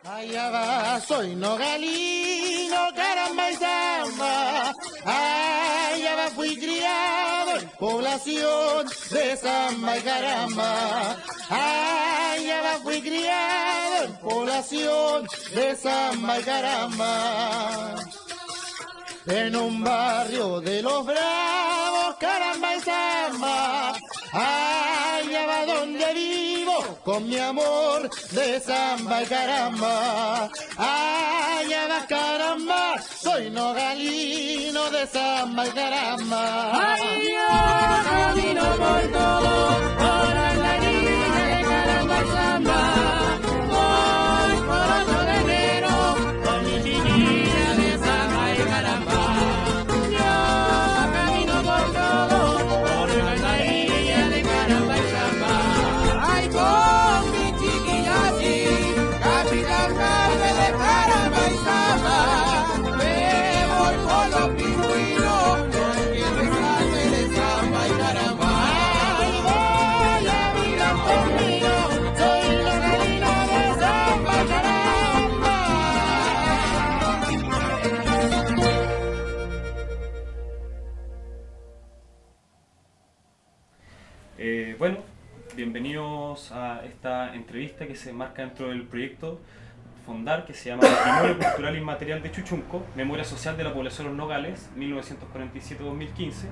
Allá va, soy nogalino, caramba y samba. Allá va, fui criado en población de samba y caramba. Allá va, fui criado en población de samba y caramba. En un barrio de los bravos, caramba y samba. Allá va donde vivo, con mi amor de samba y caramba. Allá va caramba, soy nogalino de samba y caramba. Ay, yo camino por todo, por la línea de caramba y samba. Voy por otro guerrero, con mi chiquilla de samba y caramba. Yo camino por todo, por la línea de caramba y samba. Ay, con mi chiquilla así, capitán Carmen de caramba y samba. Me voy por los pingüinos, porque me sale de samba y caramba. Ay, voy a mirar conmigo, soy nogalino de samba y caramba. Bueno, bienvenidos a esta entrevista que se enmarca dentro del proyecto FONDAR, que se llama Patrimonio Cultural Inmaterial de Chuchunco, Memoria Social de la Población Los Nogales, 1947-2015.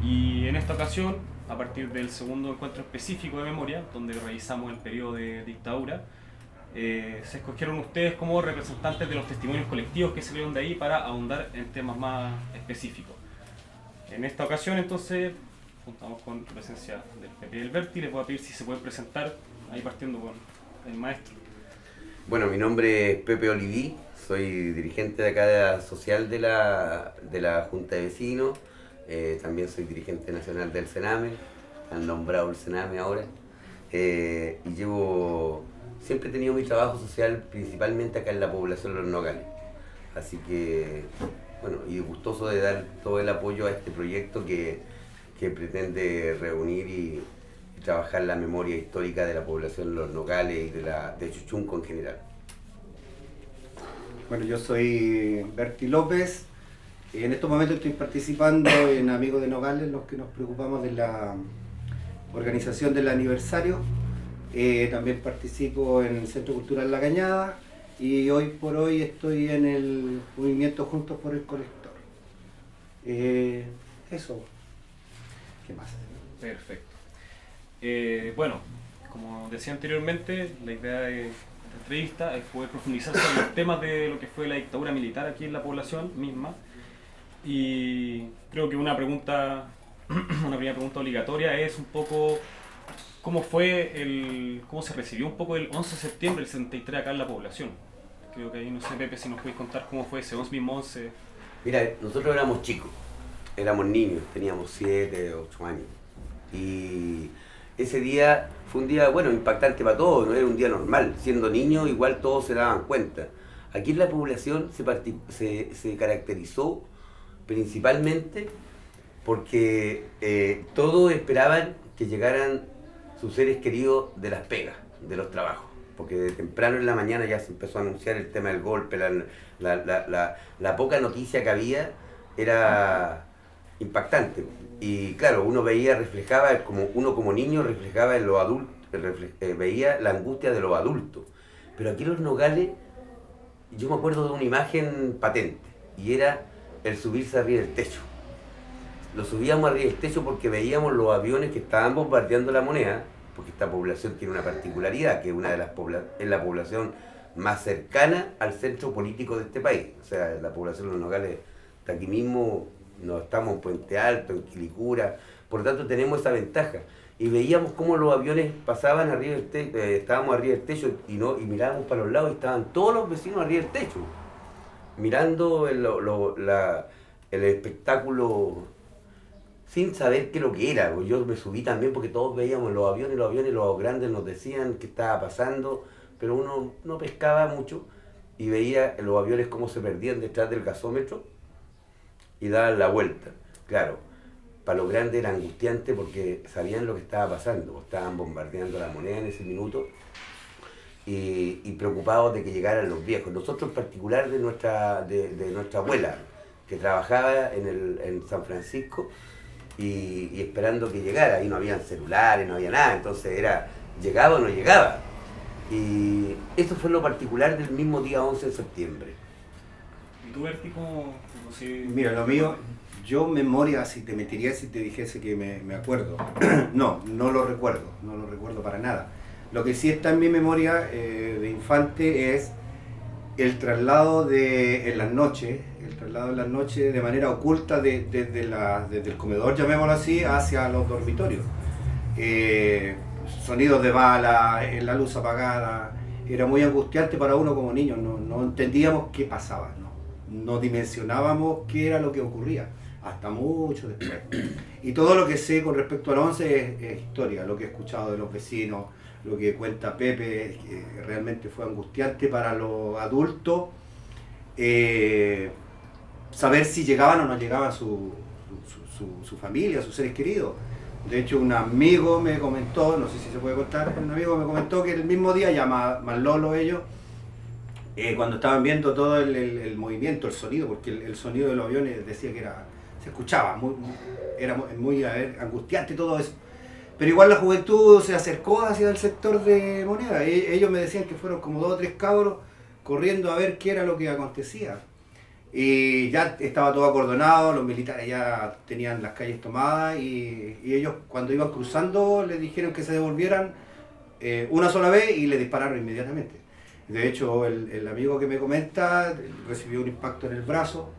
Y en esta ocasión, a partir del segundo encuentro específico de memoria, donde revisamos el periodo de dictadura, se escogieron ustedes como representantes de los testimonios colectivos que salieron de ahí para ahondar en temas más específicos. En esta ocasión, entonces, contamos con la presencia del Pepe Alberti. Les voy a pedir si se pueden presentar, ahí partiendo con el maestro. Bueno, mi nombre es Pepe Oliví, soy dirigente de acá de la social de la Junta de Vecinos, también soy dirigente nacional del Sename, han nombrado el Sename ahora, y siempre he tenido mi trabajo social principalmente acá en la población de Los Nogales, así que, bueno, y gustoso de dar todo el apoyo a este proyecto que pretende reunir y trabajar la memoria histórica de la población de Los Nogales y de Chuchunco en general. Bueno, yo soy Berti López. En estos momentos estoy participando en Amigos de Nogales, los que nos preocupamos de la organización del aniversario. También participo en el Centro Cultural La Cañada y hoy por hoy estoy en el movimiento Juntos por el Colector. Eso. ¿Qué más? Perfecto. Bueno, como decía anteriormente, la idea de esta entrevista es poder profundizar sobre los temas de lo que fue la dictadura militar aquí en la población misma. Y creo que una primera pregunta obligatoria es un poco cómo se recibió un poco el 11 de septiembre del 73 acá en la población. Creo que ahí, no sé, Pepe, si nos podéis contar cómo fue ese mismo 11. Mira, nosotros éramos chicos, éramos niños, teníamos 7, 8 años. Y ese día fue un día, bueno, impactante para todos, no era un día normal. Siendo niños, igual todos se daban cuenta. Aquí en la población se caracterizó principalmente porque todos esperaban que llegaran sus seres queridos de las pegas, de los trabajos. Porque de temprano en la mañana ya se empezó a anunciar el tema del golpe, la poca noticia que había era impactante. Y claro, uno como niño reflejaba en los adultos, veía la angustia de los adultos. Pero aquí en Los Nogales, yo me acuerdo de una imagen patente, y era el subirse arriba del techo. Lo subíamos arriba del techo porque veíamos los aviones que estaban bombardeando La Moneda, porque esta población tiene una particularidad, que es es la población más cercana al centro político de este país. O sea, la población de Los Nogales está aquí mismo. No estamos en Puente Alto, en Quilicura, por lo tanto tenemos esa ventaja. Y veíamos cómo los aviones pasaban arriba del techo, estábamos arriba del techo y mirábamos para los lados y estaban todos los vecinos arriba del techo, mirando el espectáculo sin saber qué es lo que era. Yo me subí también porque todos veíamos los aviones, los grandes nos decían qué estaba pasando, pero uno no pescaba mucho y veía los aviones cómo se perdían detrás del gasómetro y daban la vuelta. Claro, para los grandes era angustiante porque sabían lo que estaba pasando, estaban bombardeando La Moneda en ese minuto y preocupados de que llegaran los viejos. Nosotros en particular de nuestra abuela, que trabajaba en San Francisco y esperando que llegara. Ahí no habían celulares, no había nada, entonces era llegaba o no llegaba. Y eso fue lo particular del mismo día 11 de septiembre. ¿Y tú, Berti, cómo se... Mira, lo mío, yo memoria, si te mentiría si te dijese que me acuerdo. No lo recuerdo para nada. Lo que sí está en mi memoria de infante es el traslado en las noches de manera oculta desde el comedor, llamémoslo así, hacia los dormitorios. Sonidos de bala, la luz apagada, era muy angustiante para uno como niño, no entendíamos qué pasaba, no dimensionábamos qué era lo que ocurría, hasta mucho después. Y todo lo que sé con respecto al 11 es historia, lo que he escuchado de los vecinos, lo que cuenta Pepe, que realmente fue angustiante para los adultos, saber si llegaban o no llegaban su familia, sus seres queridos. De hecho, un amigo me comentó, no sé si se puede contar, un amigo me comentó que el mismo día, ya más lolo ellos, cuando estaban viendo todo el movimiento, el sonido, porque el sonido de los aviones decía que se escuchaba, era muy angustiante todo eso. Pero igual la juventud se acercó hacia el sector de Moneda. Ellos me decían que fueron como 2 o 3 cabros corriendo a ver qué era lo que acontecía. Y ya estaba todo acordonado, los militares ya tenían las calles tomadas y ellos cuando iban cruzando les dijeron que se devolvieran una sola vez y le dispararon inmediatamente. De hecho, el amigo que me comenta recibió un impacto en el brazo,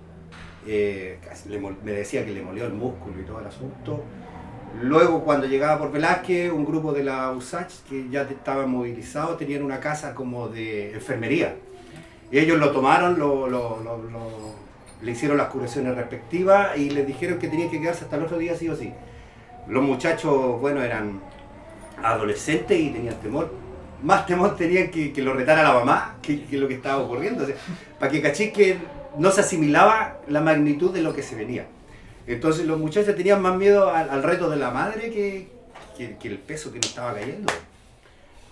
me decía que le molió el músculo y todo el asunto. Luego, cuando llegaba por Velázquez, un grupo de la USACH que ya estaban movilizados, tenían una casa como de enfermería. Y ellos lo tomaron, le hicieron las curaciones respectivas y les dijeron que tenían que quedarse hasta el otro día sí o sí. Los muchachos, bueno, eran adolescentes y tenían temor. Más temor tenían que lo retara la mamá que lo que estaba ocurriendo. O sea, para que cachis que no se asimilaba la magnitud de lo que se venía. Entonces los muchachos tenían más miedo al reto de la madre que el peso que nos estaba cayendo.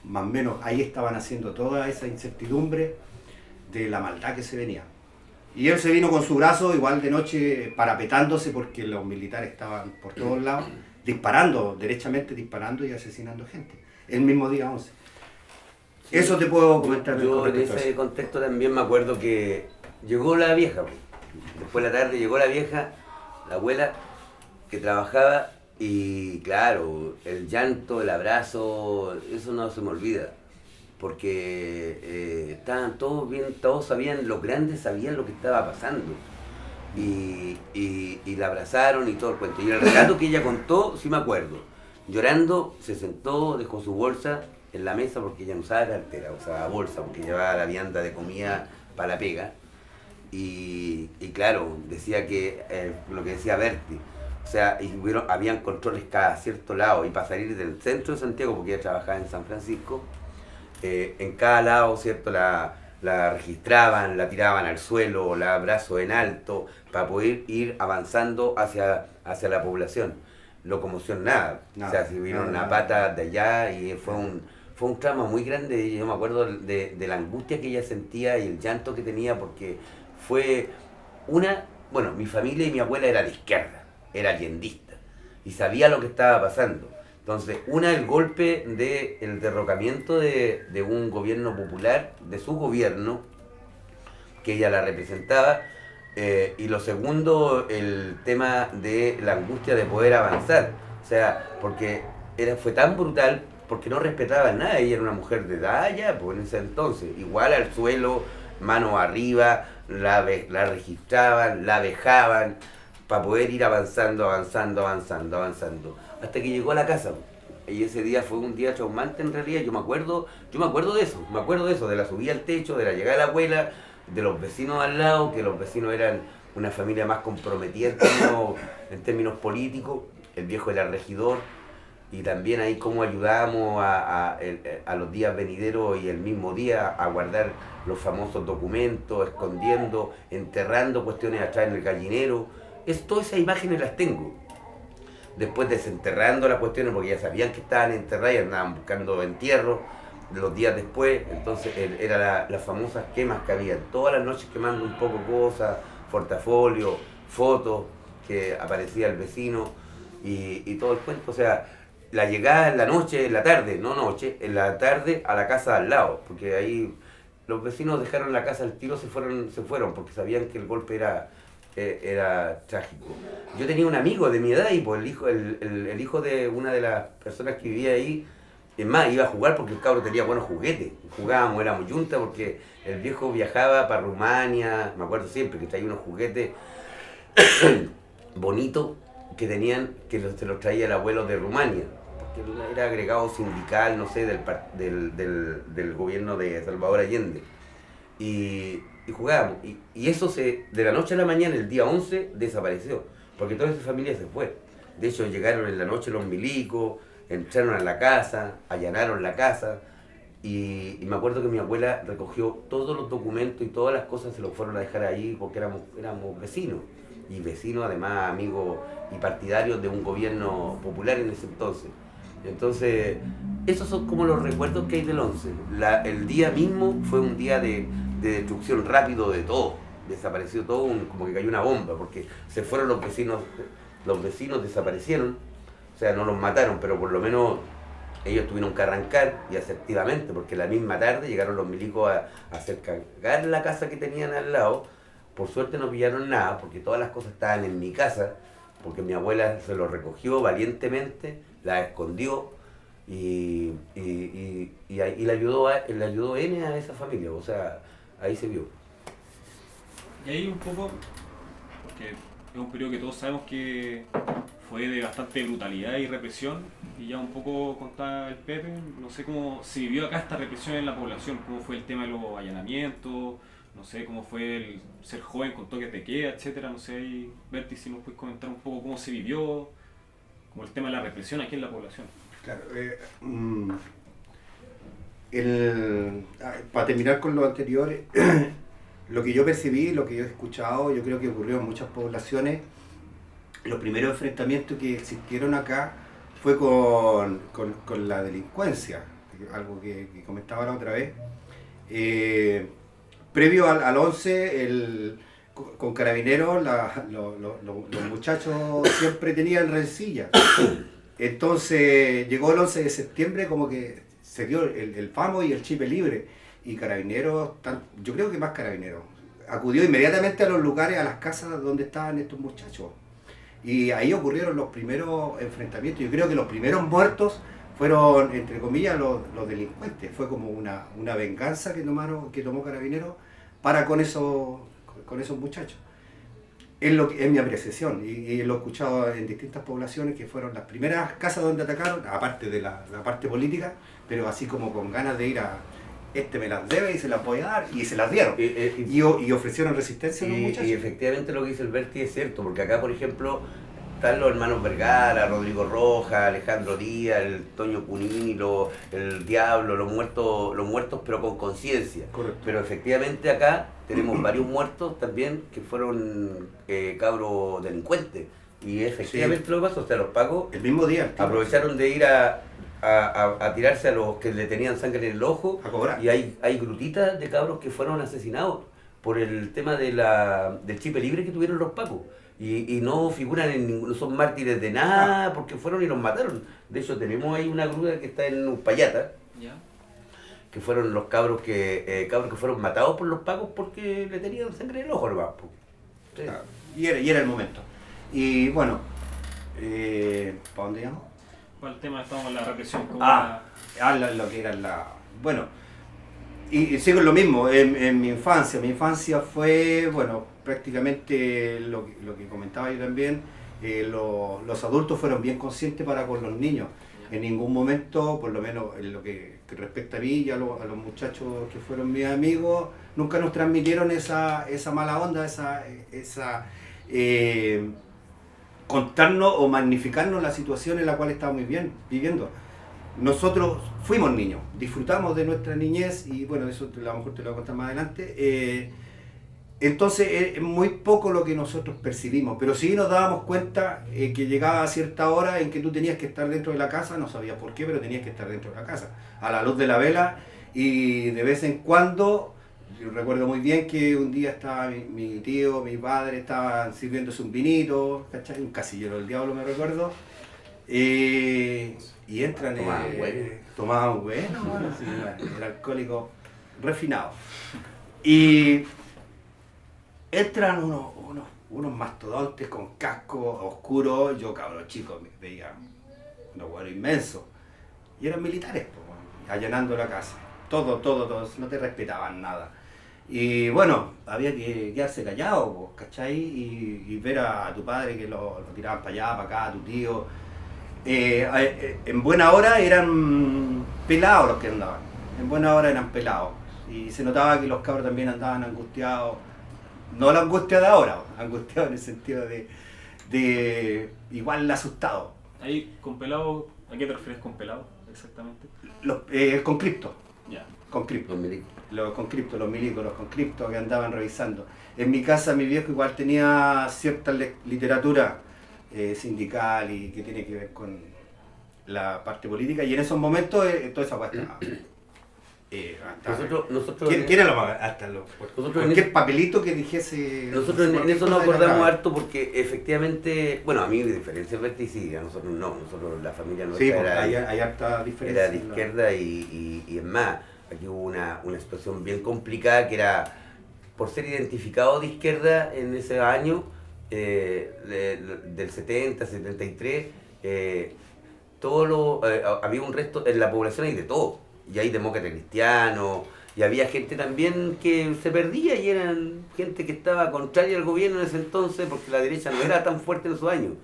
Más o menos ahí estaban haciendo toda esa incertidumbre de la maldad que se venía. Y él se vino con su brazo igual de noche parapetándose porque los militares estaban por todos lados derechamente disparando y asesinando gente. El mismo día 11. Sí, eso te puedo comentar. Yo en ese contexto también me acuerdo que llegó la vieja. Después de la tarde llegó la vieja, la abuela, que trabajaba y claro, el llanto, el abrazo, eso no se me olvida. Porque estaban todos bien, todos sabían, los grandes sabían lo que estaba pasando y la abrazaron y todo el cuento. Y el relato que ella contó, sí me acuerdo, llorando, se sentó, dejó su bolsa en la mesa porque ella no usaba cartera, usaba bolsa porque llevaba la vianda de comida para la pega y claro, decía que lo que decía Berti, o sea, habían controles cada cierto lado y para salir del centro de Santiago, porque ella trabajaba en San Francisco, en cada lado, ¿cierto? La registraban, la tiraban al suelo, la abrazos en alto, para poder ir avanzando hacia la población. Locomoción nada. O sea, si vino una pata de allá y fue un trauma muy grande. Yo me acuerdo de la angustia que ella sentía y el llanto que tenía, porque fue bueno, mi familia y mi abuela era de izquierda, era allendista, y sabía lo que estaba pasando. Entonces, el golpe del derrocamiento de un gobierno popular, de su gobierno, que ella la representaba, y lo segundo, el tema de la angustia de poder avanzar. O sea, porque fue tan brutal, porque no respetaba nada. Ella era una mujer de edad ya, pues en ese entonces, igual al suelo, manos arriba, la registraban, la vejaban, para poder ir avanzando, hasta que llegó a la casa. Y ese día fue un día traumante en realidad. Yo me acuerdo de eso, de la subida al techo, de la llegada de la abuela, de los vecinos al lado, que los vecinos eran una familia más comprometida en términos políticos. El viejo era regidor, y también ahí cómo ayudábamos a los días venideros y el mismo día a guardar los famosos documentos, escondiendo, enterrando cuestiones atrás en el gallinero. Todas esas imágenes las tengo. Después desenterrando las cuestiones, porque ya sabían que estaban enterradas y andaban buscando entierro, los días después, entonces era las famosas quemas que había, todas las noches quemando un poco cosas, portafolio, fotos, que aparecía el vecino y todo el cuento, o sea, la llegada en la noche, en la tarde, no noche, en la tarde a la casa al lado, porque ahí los vecinos dejaron la casa al tiro, se fueron porque sabían que el golpe era trágico. Yo tenía un amigo de mi edad y pues el hijo de una de las personas que vivía ahí, es más, iba a jugar porque el cabro tenía buenos juguetes. Jugábamos, éramos yunta porque el viejo viajaba para Rumania, me acuerdo siempre que traía unos juguetes bonitos que se los traía el abuelo de Rumania, porque era agregado sindical, no sé, del gobierno de Salvador Allende. Y jugábamos. Y eso de la noche a la mañana, el día 11, desapareció, porque toda esa familia se fue. De hecho, llegaron en la noche los milicos, entraron a la casa, allanaron la casa, y me acuerdo que mi abuela recogió todos los documentos y todas las cosas se los fueron a dejar ahí porque éramos vecinos, y vecinos además amigos y partidarios de un gobierno popular en ese entonces. Entonces, esos son como los recuerdos que hay del 11. El día mismo fue un día de destrucción rápido de todo, desapareció todo, como que cayó una bomba, porque se fueron los vecinos desaparecieron. O sea, no los mataron, pero por lo menos ellos tuvieron que arrancar y asertivamente, porque la misma tarde llegaron los milicos a hacer cagar la casa que tenían al lado. Por suerte no pillaron nada, porque todas las cosas estaban en mi casa, porque mi abuela se lo recogió valientemente, la escondió y le ayudó N a esa familia, o sea, ahí se vio. Y ahí un poco, porque es un periodo que todos sabemos que fue de bastante brutalidad y represión, y ya un poco contaba el Pepe, no sé cómo se vivió acá esta represión en la población, cómo fue el tema de los allanamientos, no sé cómo fue el ser joven con toques de queda, etcétera, no sé, ahí, Berti, si nos puedes comentar un poco cómo se vivió, como el tema de la represión aquí en la población. Claro, para terminar con lo anterior, lo que yo percibí, lo que yo he escuchado, yo creo que ocurrió en muchas poblaciones. Los primeros enfrentamientos que existieron acá fue con la delincuencia, algo que comentaba la otra vez. Previo al 11, con Carabineros, los muchachos siempre tenían rencilla. Entonces llegó el 11 de septiembre, como que se dio el FAMO y el chipe libre. Y Carabineros, yo creo que más Carabineros, acudió inmediatamente a los lugares, a las casas donde estaban estos muchachos. Y ahí ocurrieron los primeros enfrentamientos. Yo creo que los primeros muertos fueron, entre comillas, los delincuentes. Fue como una venganza que tomó Carabineros para con esos muchachos. Es mi apreciación, y lo he escuchado en distintas poblaciones que fueron las primeras casas donde atacaron, aparte de la parte política, pero así como con ganas de ir a me las debe y se las voy a dar, y se las dieron. Y ofrecieron resistencia a los muchachos. Y efectivamente lo que dice el Berti es cierto, porque acá, por ejemplo, están los hermanos Vergara, Rodrigo Rojas, Alejandro Díaz, el Toño Cunilo, el Diablo, los muertos pero con conciencia. Pero efectivamente acá tenemos varios muertos también que fueron cabros delincuentes. Y efectivamente sí. Lo que pasó, o sea, los pacos el mismo día aprovecharon de ir a tirarse a los que le tenían sangre en el ojo, a cobrar. Y hay grutitas de cabros que fueron asesinados por el tema del chipe libre que tuvieron los pacos. Y no figuran no son mártires de nada, porque fueron y los mataron. De hecho, tenemos ahí una gruta que está en Uspallata, que fueron los cabros que fueron matados por los pacos porque le tenían sangre en el ojo, nomás. Sí. Y era el momento. Y bueno, ¿para dónde íbamos? ¿Cuál tema estamos en la represión? Lo que era bueno, y sigo en lo mismo, en mi infancia fue, bueno, prácticamente lo que comentaba yo también, los adultos fueron bien conscientes para con los niños. En ningún momento, por lo menos en lo que respecta a mí y a los muchachos que fueron mis amigos, nunca nos transmitieron esa mala onda, esa contarnos o magnificarnos la situación en la cual estábamos viviendo. Nosotros fuimos niños, disfrutamos de nuestra niñez y bueno, eso a lo mejor te lo voy a contar más adelante. Entonces es muy poco lo que nosotros percibimos, pero sí nos dábamos cuenta que llegaba a cierta hora en que tú tenías que estar dentro de la casa, no sabías por qué, pero tenías que estar dentro de la casa, a la luz de la vela, y de vez en cuando, yo recuerdo muy bien que un día estaba mi tío, mi padre, estaban sirviéndose un vinito, ¿cachai? Un casillero del diablo me recuerdo, y entran... Tomaban bueno, bueno, sí, era alcohólico refinado. Y entran unos mastodontes con casco oscuro, yo cabrón chico, veía unos huevos inmensos. Y eran militares, po, allanando la casa. Todo, no te respetaban nada. Y bueno, había que quedarse callado, po, ¿cachai? Y ver a tu padre que lo tiraban para allá, para acá, a tu tío. En buena hora eran pelados los que andaban. En buena hora eran pelados. Y se notaba que los cabros también andaban angustiados. No la angustia de ahora, angustiado en el sentido de igual asustado. Ahí, con pelado, ¿a qué te refieres con pelado exactamente? Con cripto. Ya. Con cripto. Los milicos. Los milicos, los con cripto que andaban revisando. En mi casa mi viejo igual tenía cierta literatura sindical y que tiene que ver con la parte política, y en esos momentos toda esa cuestión. Nosotros ¿Quién era lo más? Hasta cualquier papelito que dijese. Nosotros en eso nos acordamos harto porque efectivamente, bueno, a mí de diferencia Berti sí, a nosotros no, nosotros la familia nuestra sí, hay harta diferencia. Era de izquierda y es más, aquí hubo una situación bien complicada que era, por ser identificado de izquierda en ese año, del 70, 73, había un resto, en la población hay de todo, y hay demócratas cristianos, y había gente también que se perdía, y eran gente que estaba contraria al gobierno en ese entonces, porque la derecha no era tan fuerte en esos años.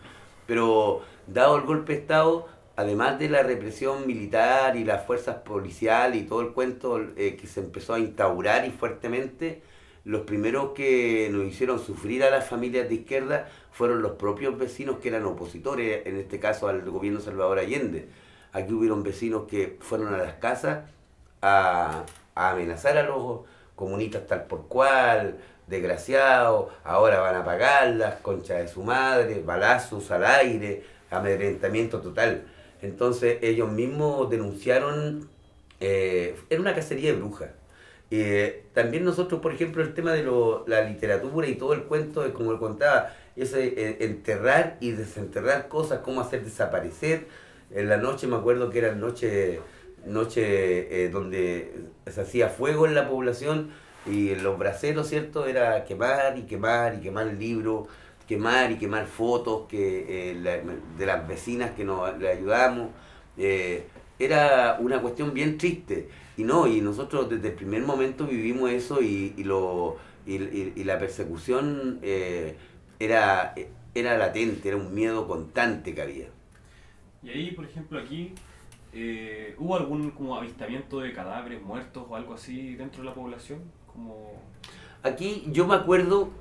Pero dado el golpe de Estado, además de la represión militar y las fuerzas policiales y todo el cuento que se empezó a instaurar y fuertemente, los primeros que nos hicieron sufrir a las familias de izquierda fueron los propios vecinos que eran opositores, en este caso al gobierno Salvador Allende. Aquí hubieron vecinos que fueron a las casas a amenazar a los comunistas tal por cual, desgraciados, ahora van a pagarlas, concha de su madre, balazos al aire, amedrentamiento total. Entonces ellos mismos denunciaron, era una cacería de brujas. También nosotros, por ejemplo, el tema de la literatura y todo el cuento, como le contaba, ese enterrar y desenterrar cosas, cómo hacer desaparecer. En la noche, me acuerdo que eran noche donde se hacía fuego en la población y los braceros, ¿cierto? Era quemar y quemar y quemar libros, quemar y quemar fotos de las vecinas que le ayudamos. Era una cuestión bien triste. Y nosotros desde el primer momento vivimos eso y la persecución era latente, era un miedo constante que había. Y ahí, por ejemplo, aquí, ¿hubo algún como avistamiento de cadáveres muertos o algo así dentro de la población? Aquí yo me acuerdo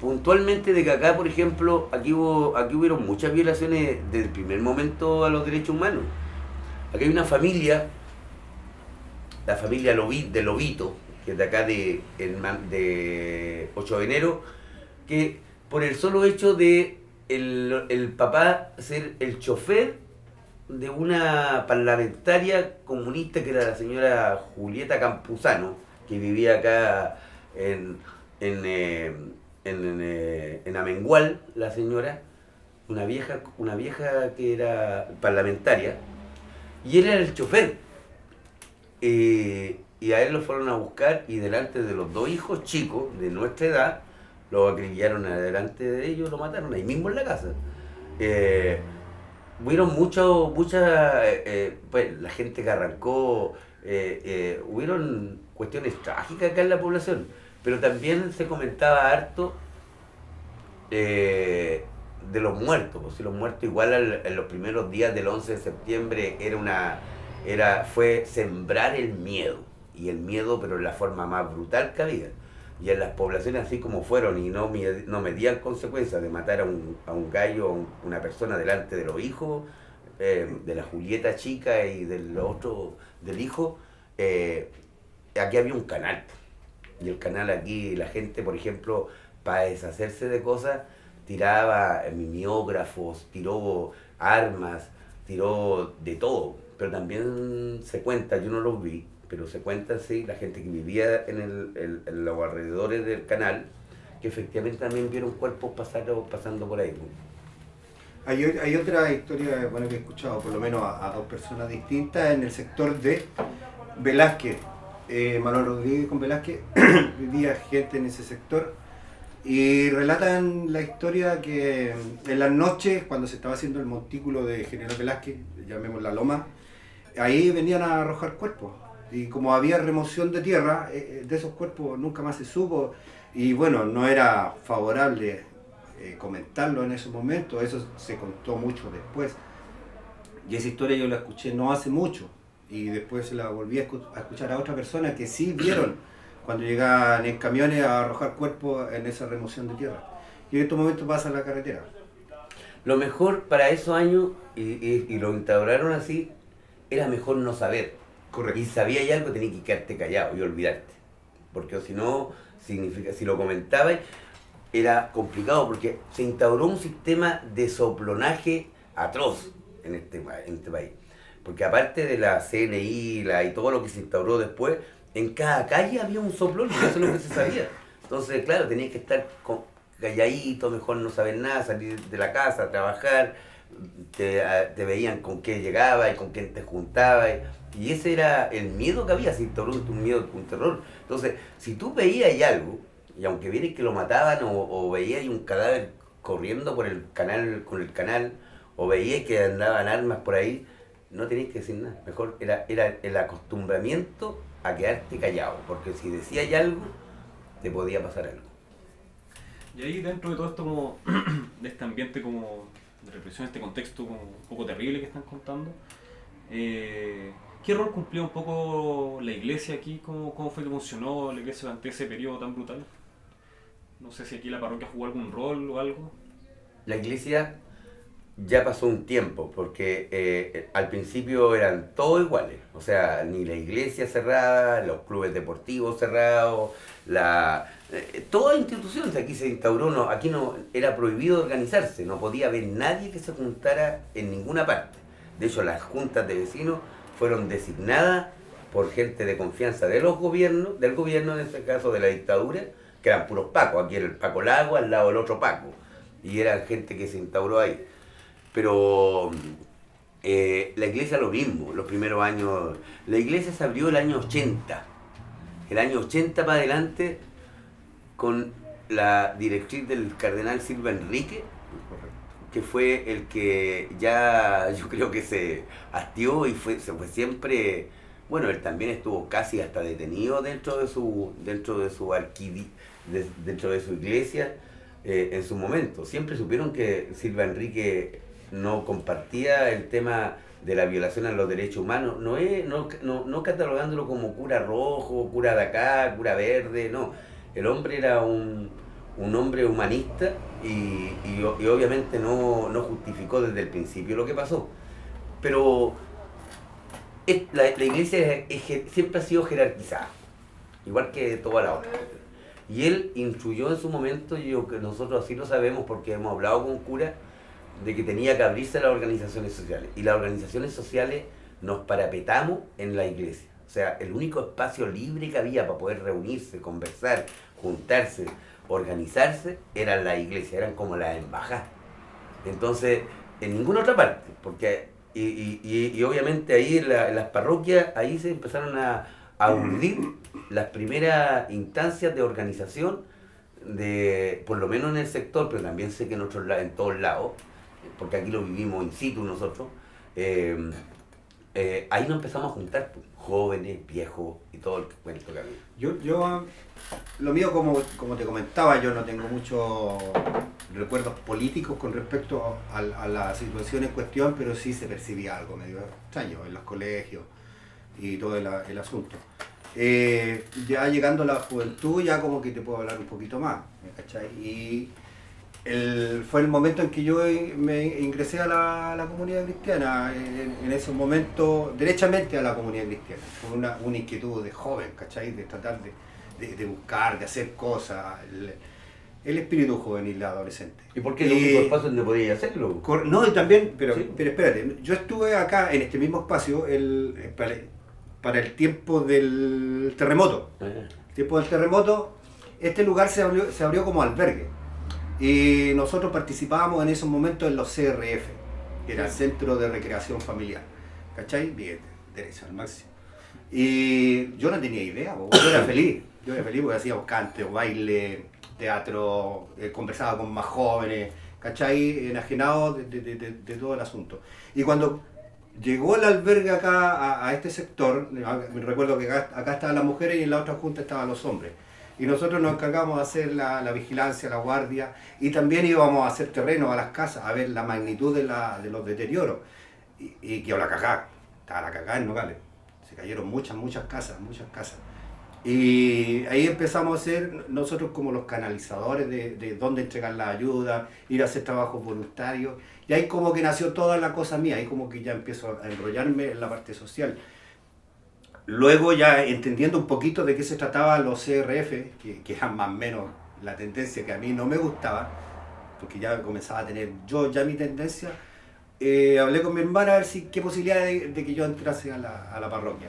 puntualmente de que acá, por ejemplo, aquí hubieron muchas violaciones desde el primer momento a los derechos humanos. Aquí hay una familia, la familia de Lobito, que es de acá de 8 de enero, que por el solo hecho de el papá ser el chofer de una parlamentaria comunista que era la señora Julieta Campuzano, que vivía acá en Amengual, la señora, una vieja que era parlamentaria, y él era el chofer. Y a él lo fueron a buscar y delante de los 2 hijos chicos de nuestra edad, lo acribillaron delante de ellos, lo mataron ahí mismo en la casa. Hubieron pues la gente que arrancó, hubieron cuestiones trágicas acá en la población, pero también se comentaba harto de los muertos. Pues, si los muertos igual en los primeros días del 11 de septiembre fue sembrar el miedo, y el miedo pero en la forma más brutal que había. Y en las poblaciones así como fueron y no medían consecuencias de matar a un gallo, a una persona delante de los hijos, de la Julieta chica y del otro, del hijo, aquí había un canal. Y el canal aquí, la gente, por ejemplo, para deshacerse de cosas, tiraba mimeógrafos, tiró armas, tiró de todo. Pero también se cuenta, yo no los vi, pero se cuenta, sí, la gente que vivía en los alrededores del canal, que efectivamente también vieron cuerpos pasando por ahí. Hay otra historia, bueno, que he escuchado por lo menos a dos personas distintas en el sector de Velázquez. Manuel Rodríguez con Velázquez, vivía gente en ese sector y relatan la historia que en las noches, cuando se estaba haciendo el montículo de General Velázquez, llamemos la loma, ahí venían a arrojar cuerpos. Y como había remoción de tierra, de esos cuerpos nunca más se supo. Y bueno, no era favorable comentarlo en ese momento, eso se contó mucho después. Y esa historia yo la escuché no hace mucho. Y después la volví a escuchar a otra persona que sí vieron cuando llegaban en camiones a arrojar cuerpos en esa remoción de tierra. Y en estos momentos pasa la carretera. Lo mejor para esos años, y lo instauraron así, era mejor no saber. Correcto. Y sabías algo, tenías que quedarte callado y olvidarte. Porque si no, significa, si lo comentabas, era complicado porque se instauró un sistema de soplonaje atroz en este país. Porque aparte de la CNI y todo lo que se instauró después, en cada calle había un soplón y eso es lo que se sabía. Entonces, claro, tenías que estar calladito, mejor no saber nada, salir de la casa, trabajar, te veían con qué llegabas y con quién te juntabas. Y ese era el miedo que había, se instauró un miedo, un terror. Entonces, si tú veías algo, y aunque vieras que lo mataban o veías un cadáver corriendo por el canal, con el canal, o veías que andaban armas por ahí, no tenías que decir nada. Mejor era el acostumbramiento a quedarte callado, porque si decías algo, te podía pasar algo. Y ahí dentro de todo esto como de este ambiente como de represión, este contexto como un poco terrible que están contando, ¿qué rol cumplió un poco la iglesia aquí? ¿Cómo fue que funcionó la iglesia durante ese periodo tan brutal? No sé si aquí la parroquia jugó algún rol o algo. La iglesia ya pasó un tiempo, porque al principio eran todos iguales, o sea, ni la iglesia cerrada, los clubes deportivos cerrados, todas instituciones, aquí se instauró, aquí no era prohibido organizarse, no podía haber nadie que se juntara en ninguna parte. De hecho, las juntas de vecinos fueron designadas por gente de confianza de los gobiernos, del gobierno en este caso de la dictadura, que eran puros pacos, aquí era el Paco Lago al lado del otro Paco, y era gente que se instauró ahí. Pero la iglesia lo mismo, los primeros años. La iglesia se abrió el año 80. El año 80 para adelante, con la directriz del cardenal Silva Enrique, que fue el que ya yo creo que se hastió y se fue siempre. Bueno, él también estuvo casi hasta detenido dentro de su iglesia en su momento. Siempre supieron que Silva Enrique no compartía el tema de la violación a los derechos humanos, no catalogándolo como cura rojo, cura de acá, cura verde, no. El hombre era un hombre humanista y obviamente no justificó desde el principio lo que pasó. Pero la iglesia siempre ha sido jerarquizada, igual que toda la otra. Y él influyó en su momento, y que nosotros así lo sabemos porque hemos hablado con curas, de que tenía que abrirse a las organizaciones sociales. Y las organizaciones sociales nos parapetamos en la iglesia. O sea, el único espacio libre que había para poder reunirse, conversar, juntarse, organizarse, era la iglesia, eran como las embajadas. Entonces, en ninguna otra parte, porque y obviamente ahí en las parroquias, ahí se empezaron a urdir las primeras instancias de organización, por lo menos en el sector, pero también sé que en todos lados, porque aquí lo vivimos in situ nosotros, ahí nos empezamos a juntar, pues, jóvenes, viejos y todo el cuento que había. Yo lo mío, como te comentaba, yo no tengo muchos recuerdos políticos con respecto a la situación en cuestión, pero sí se percibía algo medio extraño en los colegios y todo el asunto. Ya llegando a la juventud, ya como que te puedo hablar un poquito más, ¿me cachai? Y fue el momento en que yo me ingresé a la comunidad cristiana, en esos momentos, derechamente a la comunidad cristiana. Fue una inquietud de joven, ¿cachai? De tratar de de buscar, de hacer cosas, el espíritu juvenil adolescente. ¿Y por qué el único espacio donde podía hacerlo? No, y también, pero, Sí. pero espérate, yo estuve acá en este mismo espacio para el tiempo del terremoto. Tiempo del terremoto, este lugar se abrió como albergue. Y nosotros participábamos en esos momentos en los CRF, que era el Centro de Recreación Familiar. ¿Cachai? Bien, derecho al máximo. Y yo no tenía idea, yo era feliz. Yo era feliz porque hacíamos cante, baile, teatro, conversaba con más jóvenes, ¿cachai? Enajenado de todo el asunto. Y cuando llegó el albergue acá a este sector, me recuerdo que acá estaban las mujeres y en la otra junta estaban los hombres. Y nosotros nos encargamos de hacer la vigilancia, la guardia, y también íbamos a hacer terreno a las casas, a ver la magnitud de los deterioros. Y quedó la cagá, estaba la cagá en Nogales. Se cayeron muchas casas. Y ahí empezamos a ser nosotros como los canalizadores de dónde entregar la ayuda, ir a hacer trabajos voluntarios. Y ahí como que nació toda la cosa mía, ahí como que ya empiezo a enrollarme en la parte social. Luego ya entendiendo un poquito de qué se trataba los CRF, que eran más o menos la tendencia que a mí no me gustaba, porque ya comenzaba a tener yo ya mi tendencia, hablé con mi hermana a ver qué posibilidad de que yo entrase a la parroquia.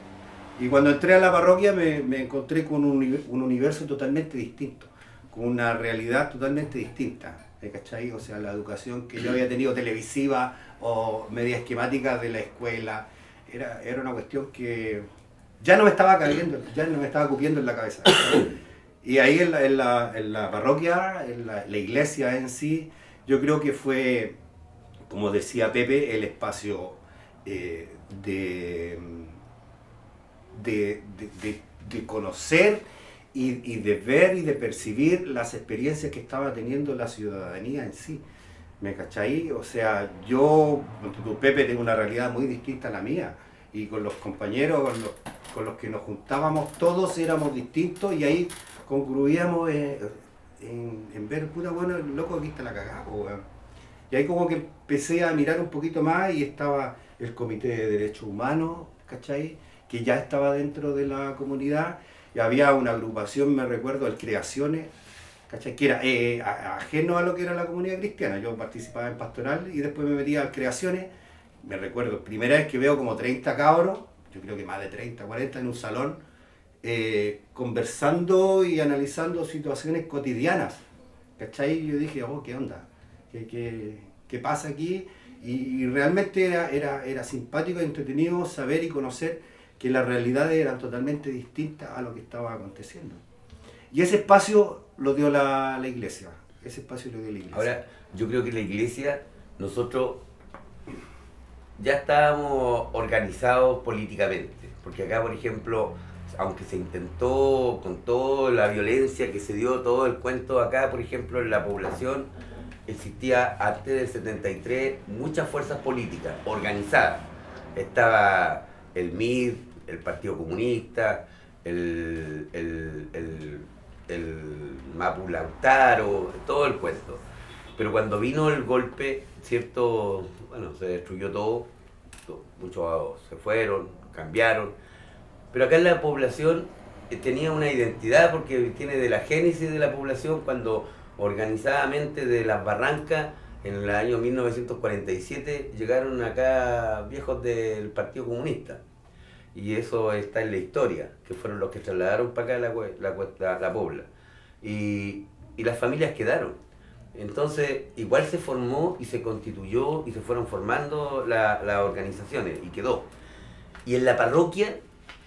Y cuando entré a la parroquia me encontré con un universo totalmente distinto, con una realidad totalmente distinta, ¿cachai? O sea, la educación que yo había tenido televisiva o media esquemática de la escuela, era una cuestión que ya no me estaba cayendo, ya no me estaba cupiendo en la cabeza. Y ahí en la parroquia, en la iglesia en sí, yo creo que fue, como decía Pepe, el espacio de conocer y de ver y de percibir las experiencias que estaba teniendo la ciudadanía en sí. ¿Me cachai? O sea, yo, con Pepe, tengo una realidad muy distinta a la mía. Y con los compañeros, con los que nos juntábamos, todos éramos distintos y ahí concluíamos en ver, puta, bueno, el loco aquí está la cagada, weón. Y ahí como que empecé a mirar un poquito más y estaba el Comité de Derechos Humanos, ¿cachai? Que ya estaba dentro de la comunidad, y había una agrupación, me recuerdo, el Creaciones, ¿cachai? Que era ajeno a lo que era la comunidad cristiana. Yo participaba en pastoral y después me metía al Creaciones. Me recuerdo, primera vez que veo como 30 cabros, yo creo que más de 30, 40 en un salón, conversando y analizando situaciones cotidianas, ¿cachai? Y yo dije, oh, ¿qué onda? ¿Qué pasa aquí? Y realmente era simpático y entretenido saber y conocer que las realidades eran totalmente distintas a lo que estaba aconteciendo. Y ese espacio lo dio la iglesia, Ahora, yo creo que la iglesia, nosotros ya estábamos organizados políticamente, porque acá, por ejemplo, aunque se intentó con toda la violencia que se dio, todo el cuento acá, por ejemplo, en la población, existía antes del 73 muchas fuerzas políticas organizadas. Estaba el MIR, el Partido Comunista, el Mapu Lautaro, todo el cuento. Pero cuando vino el golpe, cierto, bueno, se destruyó todo, muchos se fueron, cambiaron, pero acá en la población tenía una identidad porque tiene de la génesis de la población cuando organizadamente de las barrancas en el año 1947 llegaron acá viejos del Partido Comunista, y eso está en la historia, que fueron los que trasladaron para acá la pobla, y las familias quedaron. Entonces, igual se formó y se constituyó y se fueron formando las organizaciones y quedó. Y en la parroquia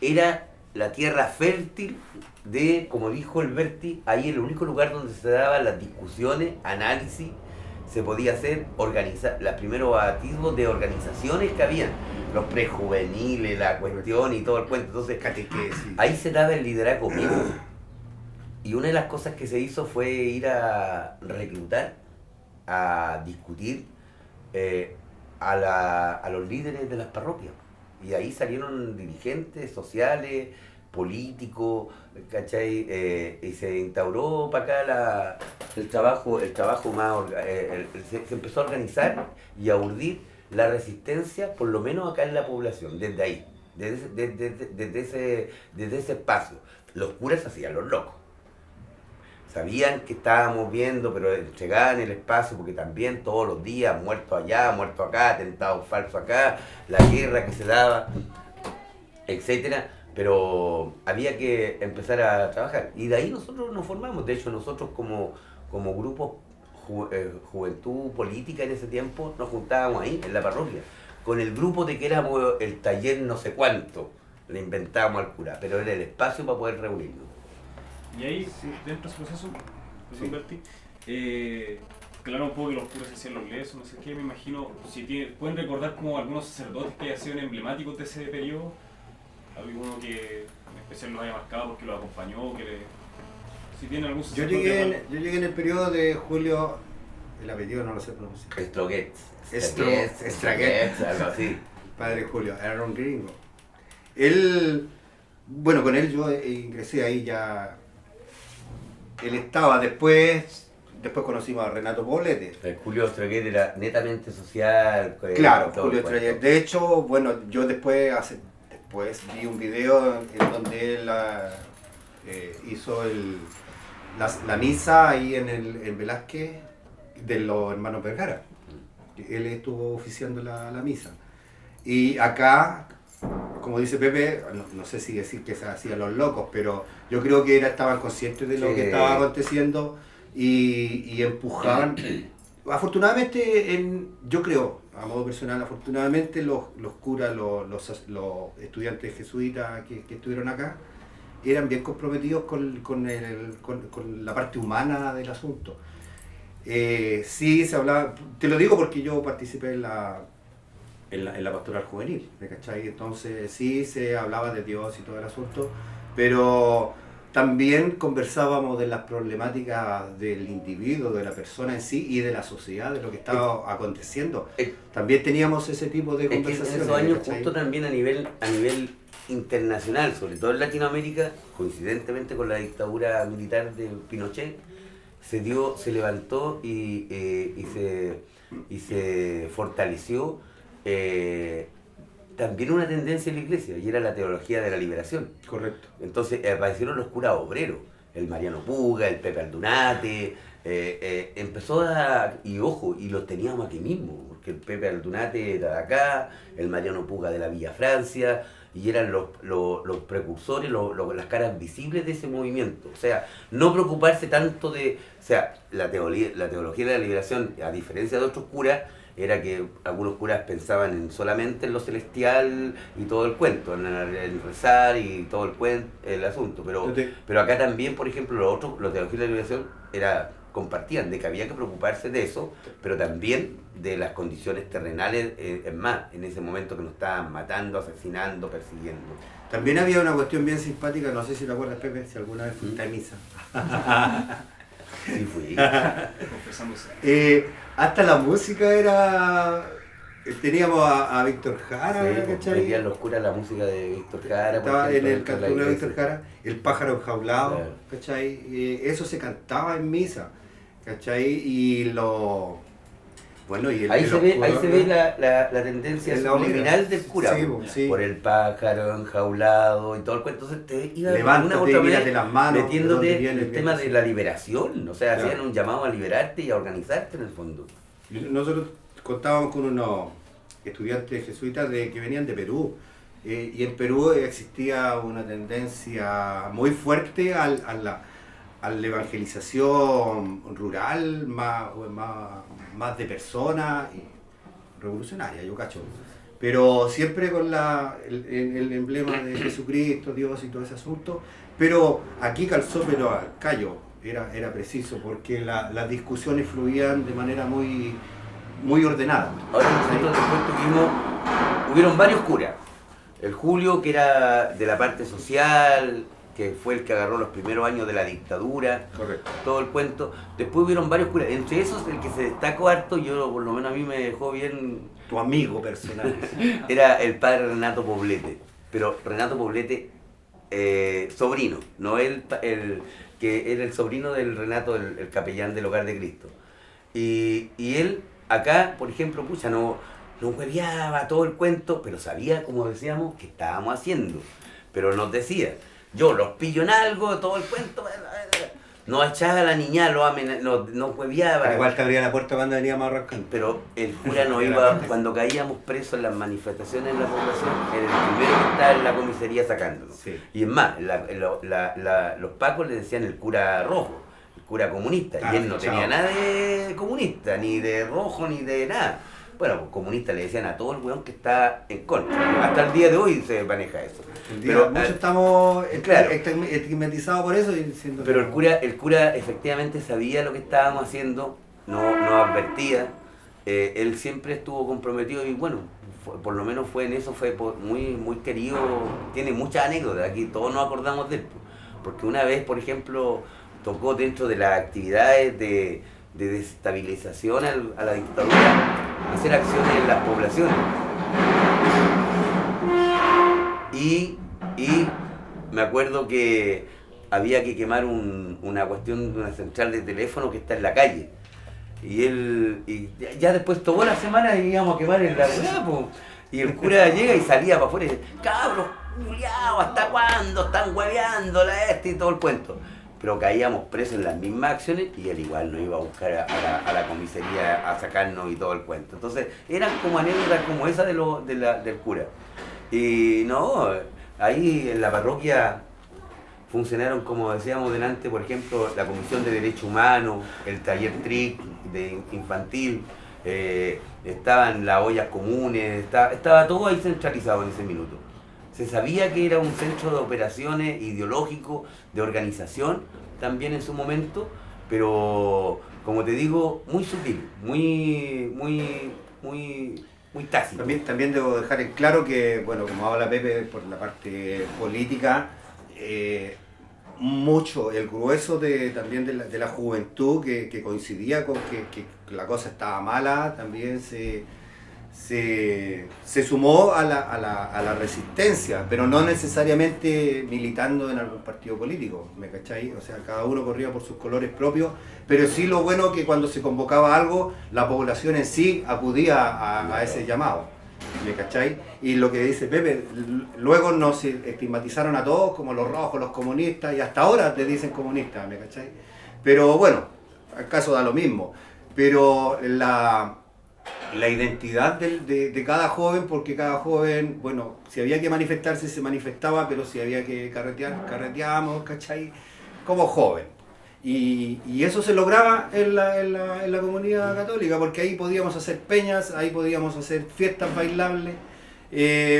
era la tierra fértil de, como dijo el Berti, ahí el único lugar donde se daban las discusiones, análisis, se podía hacer, organizar, los primeros atisbos de organizaciones que habían, los prejuveniles, la cuestión y todo el cuento. Entonces, ahí se daba el liderazgo mismo. Y una de las cosas que se hizo fue ir a reclutar, a discutir a los líderes de las parroquias. Y ahí salieron dirigentes sociales, políticos, ¿cachai? Y se instauró para acá el trabajo más, se empezó a organizar y a urdir la resistencia, por lo menos acá en la población, desde ahí, desde ese espacio. Los curas hacían los locos. sabían que estábamos viendo, pero entregaban el espacio porque también todos los días, muerto allá, muerto acá, atentados falsos acá, la guerra que se daba, etcétera, pero había que empezar a trabajar. Y de ahí nosotros nos formamos. De hecho, nosotros como grupo Juventud Política en ese tiempo nos juntábamos ahí, en la parroquia, con el grupo de que éramos el taller no sé cuánto, le inventábamos al cura, pero era el espacio para poder reunirnos. Y ahí, dentro de ese proceso, Berti, claro, un poco que los curas hacían los lesos, no sé qué, me imagino, si pueden recordar como algunos sacerdotes que hayan sido emblemáticos de ese periodo, alguno que en especial los haya marcado porque lo acompañó, si tienen algún Yo sacerdote. llegué en el periodo de Julio, el apellido no lo sé pronunciar. Stroguet, algo así. Padre Julio, era un gringo. Él, bueno, con él yo ingresé ahí ya. Él estaba, después conocimos a Renato Poblete. El Julio Stroguet era netamente social. Claro, todo Julio el cuento. Stroguet. De hecho, bueno, yo después vi un video en donde él hizo la misa ahí en Velázquez de los hermanos Vergara. Él estuvo oficiando la misa. Y acá, como dice Pepe, no sé si decir que se hacían los locos, pero yo creo que estaban conscientes de lo que estaba aconteciendo y empujaban. Afortunadamente, yo creo, a modo personal, afortunadamente los curas, los estudiantes jesuitas que estuvieron acá, eran bien comprometidos con la parte humana del asunto. Sí se hablaba, te lo digo porque yo participé en la pastoral juvenil, ¿me cachai? Entonces sí se hablaba de Dios y todo el asunto, pero también conversábamos de las problemáticas del individuo, de la persona en sí y de la sociedad, de lo que estaba aconteciendo. También teníamos ese tipo de conversaciones. En esos años, ¿cachai? justo también a nivel internacional, sobre todo en Latinoamérica, coincidentemente con la dictadura militar de Pinochet, se levantó y se fortaleció también una tendencia en la iglesia, y era la teología de la liberación. Correcto. Entonces aparecieron los curas obreros, el Mariano Puga, el Pepe Aldunate, empezó y ojo, y los teníamos aquí mismo, porque el Pepe Aldunate era de acá, el Mariano Puga de la Villa Francia, y eran los precursores, las caras visibles de ese movimiento. O sea, no preocuparse tanto la teología de la liberación, a diferencia de otros curas, era que algunos curas pensaban solamente en lo celestial y todo el cuento, en rezar y todo el asunto. Pero acá también, por ejemplo, la teología de la liberación compartían de que había que preocuparse de eso, pero también de las condiciones terrenales, en ese momento que nos estaban matando, asesinando, persiguiendo. También había una cuestión bien simpática, no sé si te acuerdas, Pepe, si alguna vez fuiste a misa. Sí, fui. Confesándose. Hasta la música era... Teníamos a Víctor Jara, Sí, ¿cachai? metían los curas la música de Víctor Jara. por Estaba en ejemplo, el dentro de la canto de iglesia. Víctor Jara, El pájaro enjaulado, Claro. ¿cachai? Eso se cantaba en misa, ¿cachai? Y lo... Bueno, y Ahí se ve la tendencia en la subliminal hoguera. del cura, Sí, po, sí. por el pájaro enjaulado y todo el cuento. Entonces te iba de Levántate, una u otra mírate manera las manos, de metiéndote dónde en viene el el tema viento. de la liberación. O sea, Claro. hacían un llamado a liberarte y a organizarte en el fondo. Nosotros contábamos con unos estudiantes jesuitas que venían de Perú, y en Perú existía una tendencia muy fuerte a la evangelización rural, más de personas, y revolucionaria, yo cacho. Pero siempre con el emblema de Jesucristo, Dios y todo ese asunto. Pero aquí calzó, pero al callo, era preciso, porque las discusiones fluían de manera muy ordenada. Ahora nosotros después hubieron varios curas. El Julio, que era de la parte social, que fue el que agarró los primeros años de la dictadura, Correcto. todo el cuento. Después hubieron varios curas. Entre esos, el que se destacó harto, yo por lo menos a mí me dejó bien, Tu amigo personal. era el padre Renato Poblete. Pero Renato Poblete, sobrino, no el que era el sobrino del Renato, el capellán del Hogar de Cristo. Y él, acá, por ejemplo, pucha, no hueveaba todo el cuento, pero sabía, como decíamos, que estábamos haciendo. Pero nos decía, yo los pillo en algo, todo el cuento, no echaba a la niña, no hueviaba. Igual te abría la puerta cuando veníamos a arrancar. Pero el cura no iba, cuando caíamos presos en las manifestaciones en la población, era el primero que estaba en la comisaría sacándonos. Sí. Y es más, los pacos le decían el cura rojo, el cura comunista, y él no tenía nada de comunista, ni de rojo, ni de nada. Bueno, pues comunista le decían a todo el weón que está en contra. Hasta el día de hoy se maneja eso. Pero muchos estamos claro, estigmatizados por eso. Pero el cura efectivamente sabía lo que estábamos haciendo, nos advertía. Él siempre estuvo comprometido y bueno, por lo menos fue en eso, muy querido. Tiene muchas anécdotas, aquí todos nos acordamos de él. Porque una vez, por ejemplo, tocó dentro de las actividades de desestabilización a la dictadura, hacer acciones en las poblaciones. Y me acuerdo que había que quemar una cuestión de una central de teléfono que está en la calle. Y ya después toda la semana íbamos a quemar en la ciudad, y el cura llega y salía para afuera y dice, cabros, culiados, ¿hasta cuándo están hueveando y todo el cuento? Pero caíamos presos en las mismas acciones y él igual nos iba a buscar a la comisaría a sacarnos y todo el cuento. Entonces eran como anécdotas como esa del cura. Y no, ahí en la parroquia funcionaron, como decíamos delante, por ejemplo, la Comisión de Derechos Humanos, el taller TRIC de infantil, estaban las ollas comunes, estaba todo ahí centralizado en ese minuto. Se sabía que era un centro de operaciones ideológico, de organización, también en su momento, pero como te digo, muy sutil, muy tácito. También debo dejar en claro que, bueno, como habla Pepe por la parte política, mucho, el grueso también de la juventud que coincidía con que la cosa estaba mala, también se sumó a la resistencia, pero no necesariamente militando en algún partido político, ¿me cachai? O sea, cada uno corría por sus colores propios, pero sí lo bueno que cuando se convocaba algo, la población en sí acudía a ese llamado, ¿me cachai? Y lo que dice Pepe, luego nos estigmatizaron a todos como los rojos, los comunistas, y hasta ahora te dicen comunistas, ¿me cachai? Pero bueno, al caso da lo mismo, pero la identidad de cada joven, porque cada joven, bueno, si había que manifestarse, se manifestaba, pero si había que carretear, carreteábamos, ¿cachai? Como joven. Y eso se lograba en la comunidad católica, porque ahí podíamos hacer peñas, ahí podíamos hacer fiestas bailables,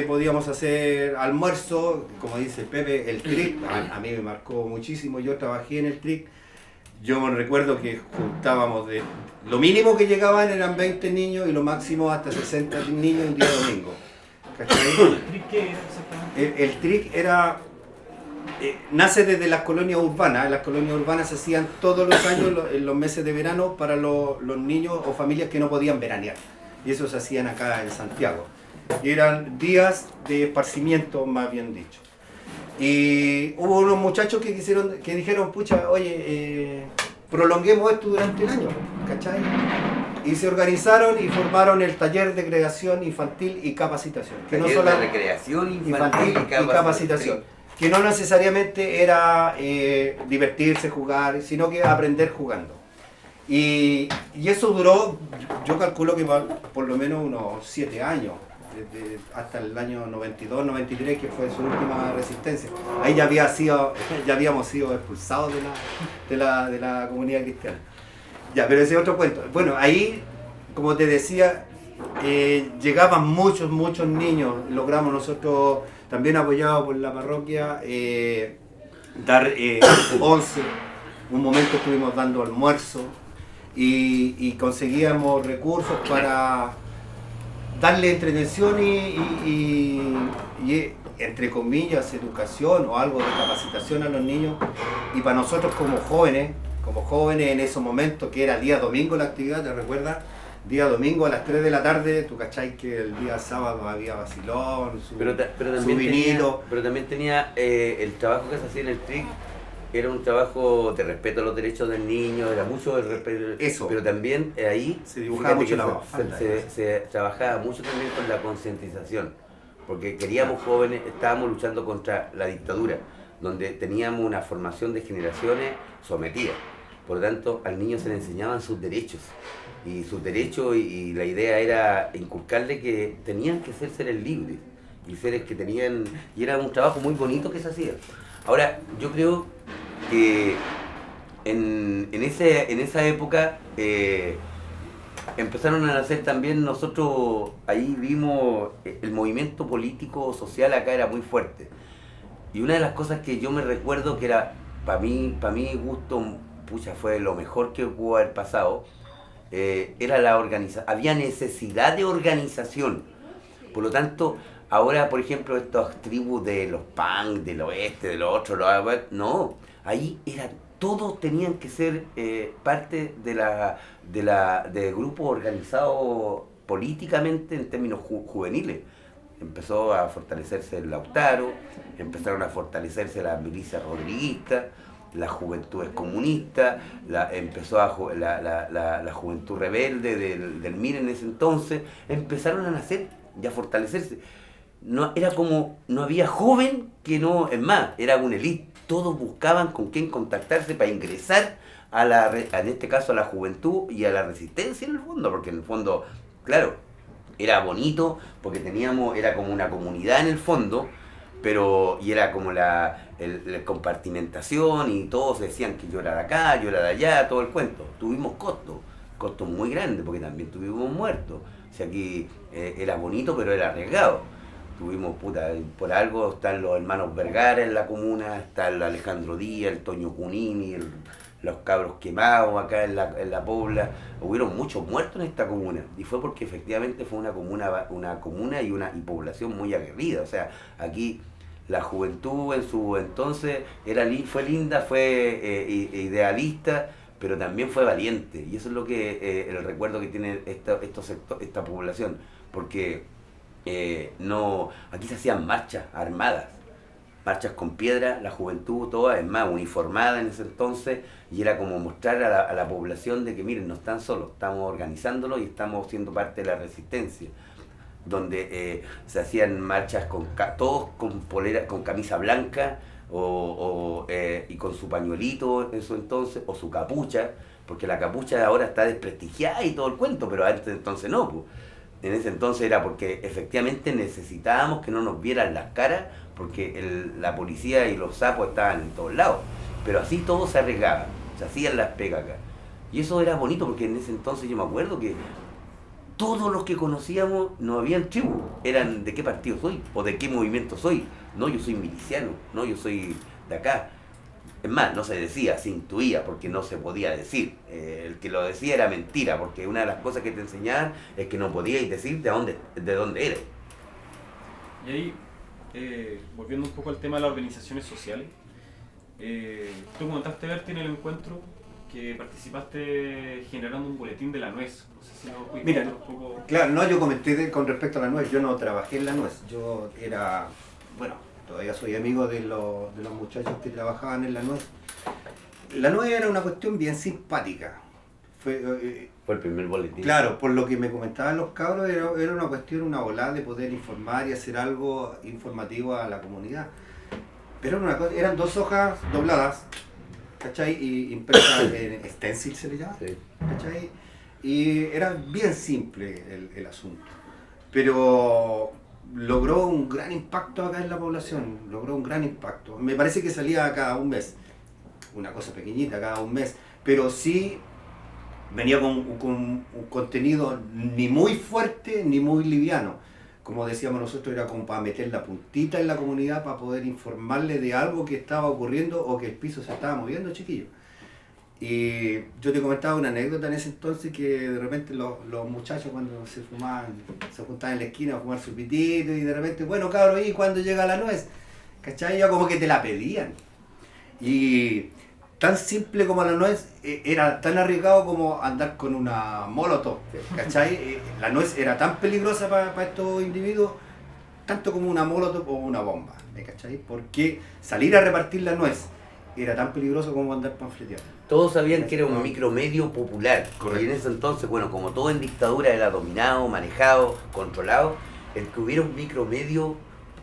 podíamos hacer almuerzo, como dice Pepe, el TRIC, a mí me marcó muchísimo, yo trabajé en el TRIC. Yo me recuerdo que juntábamos lo mínimo que llegaban eran 20 niños y lo máximo hasta 60 niños un día domingo. ¿Cachai? ¿El TRIC qué era exactamente? El TRIC nace desde las colonias urbanas. Las colonias urbanas se hacían todos los años en los meses de verano para los niños o familias que no podían veranear. Y eso se hacían acá en Santiago. Y eran días de esparcimiento, más bien dicho. Y hubo unos muchachos que dijeron, pucha, oye, prolonguemos esto durante el año, ¿cachai? Y se organizaron y formaron el taller de creación infantil y capacitación. Que Taller no solo de recreación infantil y capacitación. Que no necesariamente era divertirse, jugar, sino que aprender jugando. Y eso duró, yo calculo que por lo menos unos 7 años. Hasta el año 92, 93, que fue su última resistencia. Ahí ya habíamos sido expulsados de la comunidad cristiana. Ya, pero ese es otro cuento. Bueno, ahí, como te decía, llegaban muchos niños. Logramos nosotros, también apoyados por la parroquia, dar 11. Un momento estuvimos dando almuerzo y conseguíamos recursos para darle entretención y entre comillas, educación o algo de capacitación a los niños. Y para nosotros como jóvenes en esos momentos, que era día domingo la actividad, ¿te recuerdas? Día domingo a las 3 de la tarde, tú cachai que el día sábado había vacilón, su vinilo. Pero también tenía el trabajo que se hacía en el TRIC. Era un trabajo de respeto a los derechos del niño, era mucho el respeto, eso. Pero también ahí se dibujaba mucho se trabajaba mucho también con la concientización, porque queríamos jóvenes, estábamos luchando contra la dictadura, donde teníamos una formación de generaciones sometidas. Por lo tanto, al niño se le enseñaban sus derechos. Y la idea era inculcarle que tenían que ser seres libres. Y seres que tenían... Y era un trabajo muy bonito que se hacía. Ahora, yo creo que en esa época empezaron a nacer también, nosotros ahí vimos el movimiento político social acá era muy fuerte. Y una de las cosas que yo me recuerdo que era, para mí gusto, pucha, fue lo mejor que pudo haber pasado, era la organización. Había necesidad de organización. Por lo tanto, ahora, por ejemplo, estas tribus de los punk, del oeste, de los otros, no, ahí era todos tenían que ser parte de grupos organizados políticamente en términos juveniles. Empezó a fortalecerse el Lautaro, empezaron a fortalecerse las milicias rodriguistas, las juventudes comunistas, empezó la juventud rebelde del MIR en ese entonces, empezaron a nacer y a fortalecerse. No, era como, no había joven que no, es más, era una élite, todos buscaban con quién contactarse para ingresar en este caso a la juventud y a la resistencia en el fondo, porque en el fondo, claro, era bonito porque era como una comunidad en el fondo, y era como la compartimentación y todos decían que yo era de acá, yo era de allá, todo el cuento. Tuvimos costos muy grandes porque también tuvimos muertos. O sea, aquí era bonito pero era arriesgado. Tuvimos, por algo están los hermanos Vergara en la comuna, está el Alejandro Díaz, el Toño Cunini, los cabros quemados acá en la Pobla. Hubieron muchos muertos en esta comuna y fue porque efectivamente fue una comuna y población muy aguerrida. O sea, aquí la juventud en su entonces fue linda, fue idealista, pero también fue valiente. Y eso es lo que el recuerdo que tiene esta población, porque aquí se hacían marchas armadas, marchas con piedra, la juventud toda, es más, uniformada en ese entonces, y era como mostrar a la población de que miren, no están solos, estamos organizándolo y estamos siendo parte de la resistencia, donde se hacían marchas todos con polera, con camisa blanca y con su pañuelito en su entonces, o su capucha, porque la capucha ahora está desprestigiada y todo el cuento, pero antes entonces no, pues. En ese entonces era porque efectivamente necesitábamos que no nos vieran las caras, porque la policía y los sapos estaban en todos lados. Pero así todo se arriesgaba, se hacían las pegas acá. Y eso era bonito porque en ese entonces yo me acuerdo que todos los que conocíamos no habían tribu, eran de qué partido soy o de qué movimiento soy. No, yo soy miliciano, no, yo soy de acá. Es más, no se decía, se intuía porque no se podía decir. El que lo decía era mentira, porque una de las cosas que te enseñaban es que no podíais decir de dónde eres. Y ahí, volviendo un poco al tema de las organizaciones sociales, tú comentaste, Berti, en el encuentro que participaste generando un boletín de la nuez. No sé si nos puedes contar un poco. Claro, no, yo comenté con respecto a la nuez, yo no trabajé en la nuez, yo era, todavía soy amigo de los muchachos que trabajaban en la nuez. La nuez era una cuestión bien simpática. Fue el primer boletín. Claro, por lo que me comentaban los cabros, era una cuestión, una volada de poder informar y hacer algo informativo a la comunidad. Pero eran 2 hojas dobladas, ¿cachai? Y impresas en stencil se le llama, sí. ¿Cachai? Y era bien simple el asunto. Pero logró un gran impacto acá en la población, logró un gran impacto. Me parece que salía cada un mes, una cosa pequeñita cada un mes, pero sí venía con un contenido ni muy fuerte ni muy liviano. Como decíamos nosotros, era como para meter la puntita en la comunidad, para poder informarle de algo que estaba ocurriendo o que el piso se estaba moviendo, chiquillos. Y yo te comentaba una anécdota en ese entonces que de repente los muchachos cuando se juntaban en la esquina a fumar su pitito y de repente, bueno cabrón, ¿y cuándo llega la nuez? ¿Cachai? Ya como que te la pedían. Y tan simple como la nuez, era tan arriesgado como andar con una molotov, ¿cachai? La nuez era tan peligrosa para estos individuos, tanto como una molotov o una bomba, ¿cachai? Porque salir a repartir la nuez era tan peligroso como andar panfleteando. Todos sabían que era un micromedio popular. Correcto. Y en ese entonces, bueno, como todo en dictadura era dominado, manejado, controlado, el que hubiera un micromedio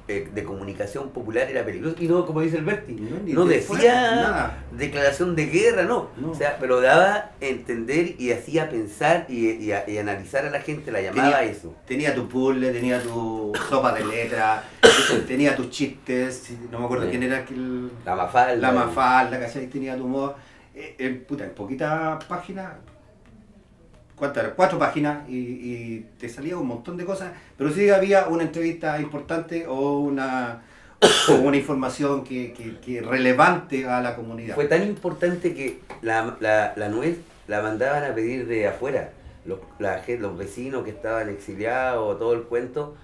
de comunicación popular era peligroso. Y no, como dice el Berti, ni no de decía fuera, nada. declaración de guerra, no. No. O sea, pero daba a entender y hacía pensar y analizar a la gente, la llamaba eso. Tenía tu puzzle, tenía tu sopa de letras, tenía tus chistes, no me acuerdo quién era aquel... La Mafalda. La Mafalda, ¿cachai? Tenía tu humor. En poquitas páginas, ¿cuántas eran? 4 páginas y te salía un montón de cosas, pero sí había una entrevista importante o una información que relevante a la comunidad. Fue tan importante que la nuez la mandaban a pedir de afuera. Los vecinos que estaban exiliados, todo el cuento,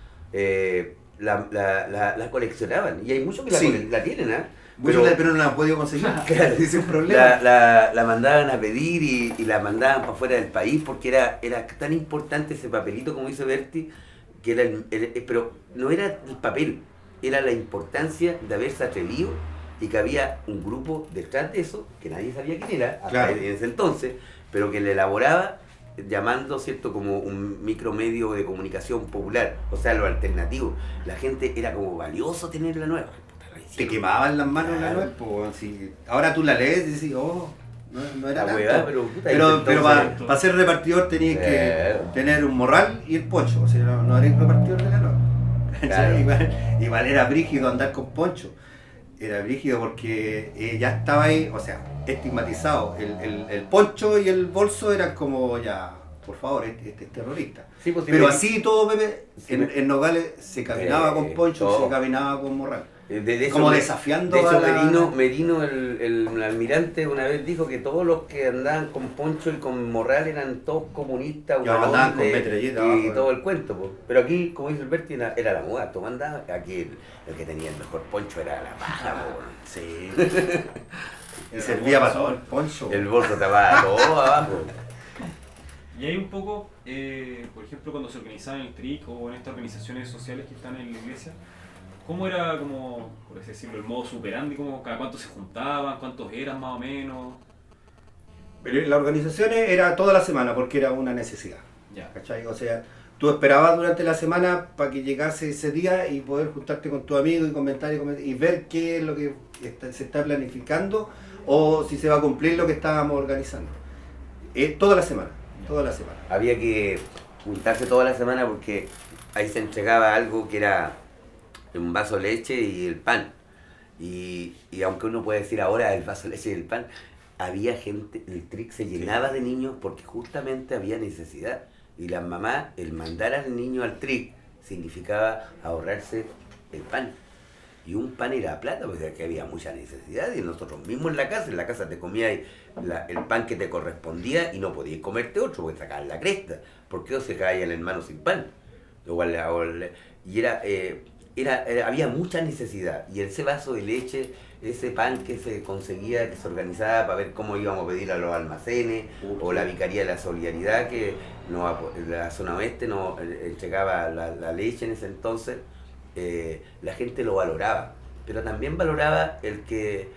la coleccionaban. Y hay muchos que Sí. la tienen, ¿ah? Pero no la han podido conseguir. Claro, Ese es un problema. la mandaban a pedir y la mandaban para afuera del país porque era tan importante ese papelito, como dice Berti, que era pero no era el papel, era la importancia de haberse atrevido y que había un grupo detrás de eso, que nadie sabía quién era, hasta Claro. en ese entonces, pero que le elaboraba llamando, ¿cierto?, como un micromedio de comunicación popular, o sea, lo alternativo. La gente era como valioso tener la nueva. Te quemaban las manos la Claro. nuez, pues, sí. Ahora tú la lees y dices, oh, no era La tanto. hueá, pero puta, pero entonces- para ser repartidor tenías que Claro. tener un morral y el poncho, o sea, no eres repartidor de la nuez. Claro. Igual era brígido andar con poncho. Era brígido porque ya estaba ahí, o sea, estigmatizado. El poncho y el bolso eran como ya, por favor, este es terrorista. Sí, pues, sí, Pero me- así todo, Pepe, sí, en Nogales se caminaba con poncho, todo. se caminaba con morral. De Como hecho, desafiando de hecho, a la- Merino, el almirante, una vez dijo que todos los que andaban con poncho y con morral eran todos comunistas, Ya, andaban con huevones, metralleta y abajo. todo el cuento. Po. Pero aquí, como dice el Berti, era la moda, todo andaba. Aquí el que tenía el mejor poncho era la paja. Po. Sí. Y servía para todo el poncho. El bolso estaba todo abajo. Y hay un poco, por ejemplo, cuando se organizaba en el TRIC o en estas organizaciones sociales que están en la iglesia, ¿cómo era, como, por así decirlo, el modo superandi? ¿Cómo, cada cuánto se juntaban? ¿Cuántos eran más o menos? Pero la organización era toda la semana porque era una necesidad. Ya. ¿Cachai? O sea, tú esperabas durante la semana para que llegase ese día y poder juntarte con tu amigo y comentar y ver qué es lo que se está planificando o si se va a cumplir lo que estábamos organizando. Toda la semana, toda la semana. Había que juntarse toda la semana porque ahí se entregaba algo que era un vaso de leche y el pan. Y aunque uno puede decir ahora el vaso de leche y el pan, había gente, el TRIC se llenaba de niños porque justamente había necesidad. Y las mamás, el mandar al niño al TRIC significaba ahorrarse el pan. Y un pan era plata, porque que había mucha necesidad. Y nosotros mismos en la casa te comías el pan que te correspondía y no podías comerte otro, porque sacaban la cresta. Porque se caía el hermano sin pan. Y había mucha necesidad. Y ese vaso de leche, ese pan que se conseguía, que se organizaba para ver cómo íbamos a pedir a los almacenes, o la Vicaría de la Solidaridad, que la zona oeste nos entregaba la leche en ese entonces, la gente lo valoraba. Pero también valoraba el que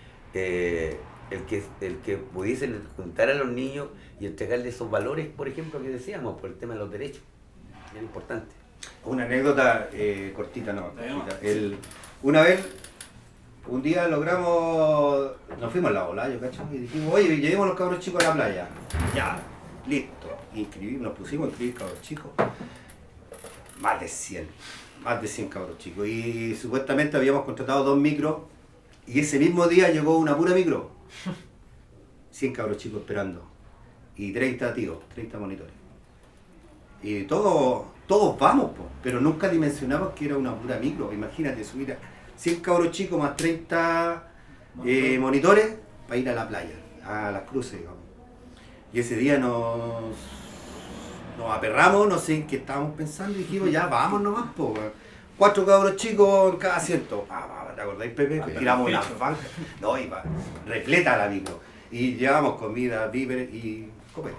pudiesen juntar a los niños y entregarles esos valores, por ejemplo, que decíamos, por el tema de los derechos. Era importante. Una anécdota cortita, no. Cortita. Una vez, un día logramos, nos fuimos a la ola, yo cacho, y dijimos, oye, llevemos los cabros chicos a la playa. Ya, listo. Nos pusimos a inscribir cabros chicos. Más de 100 cabros chicos. Y supuestamente habíamos contratado 2 micros, y ese mismo día llegó una pura micro. 100 cabros chicos esperando. Y 30 tíos, 30 monitores. Y todos vamos, pero nunca dimensionamos que era una pura micro. Imagínate subir a 100 cabros chicos más 30 monitores para ir a la playa, a las cruces, digamos. Y ese día nos aperramos, no sé en qué estábamos pensando, y dijimos, ya, vamos nomás, 4 cabros chicos en cada asiento. ¿Te acordáis, Pepe? Tiramos una banca. No, iba repleta la micro. Y llevamos comida, víveres y copete.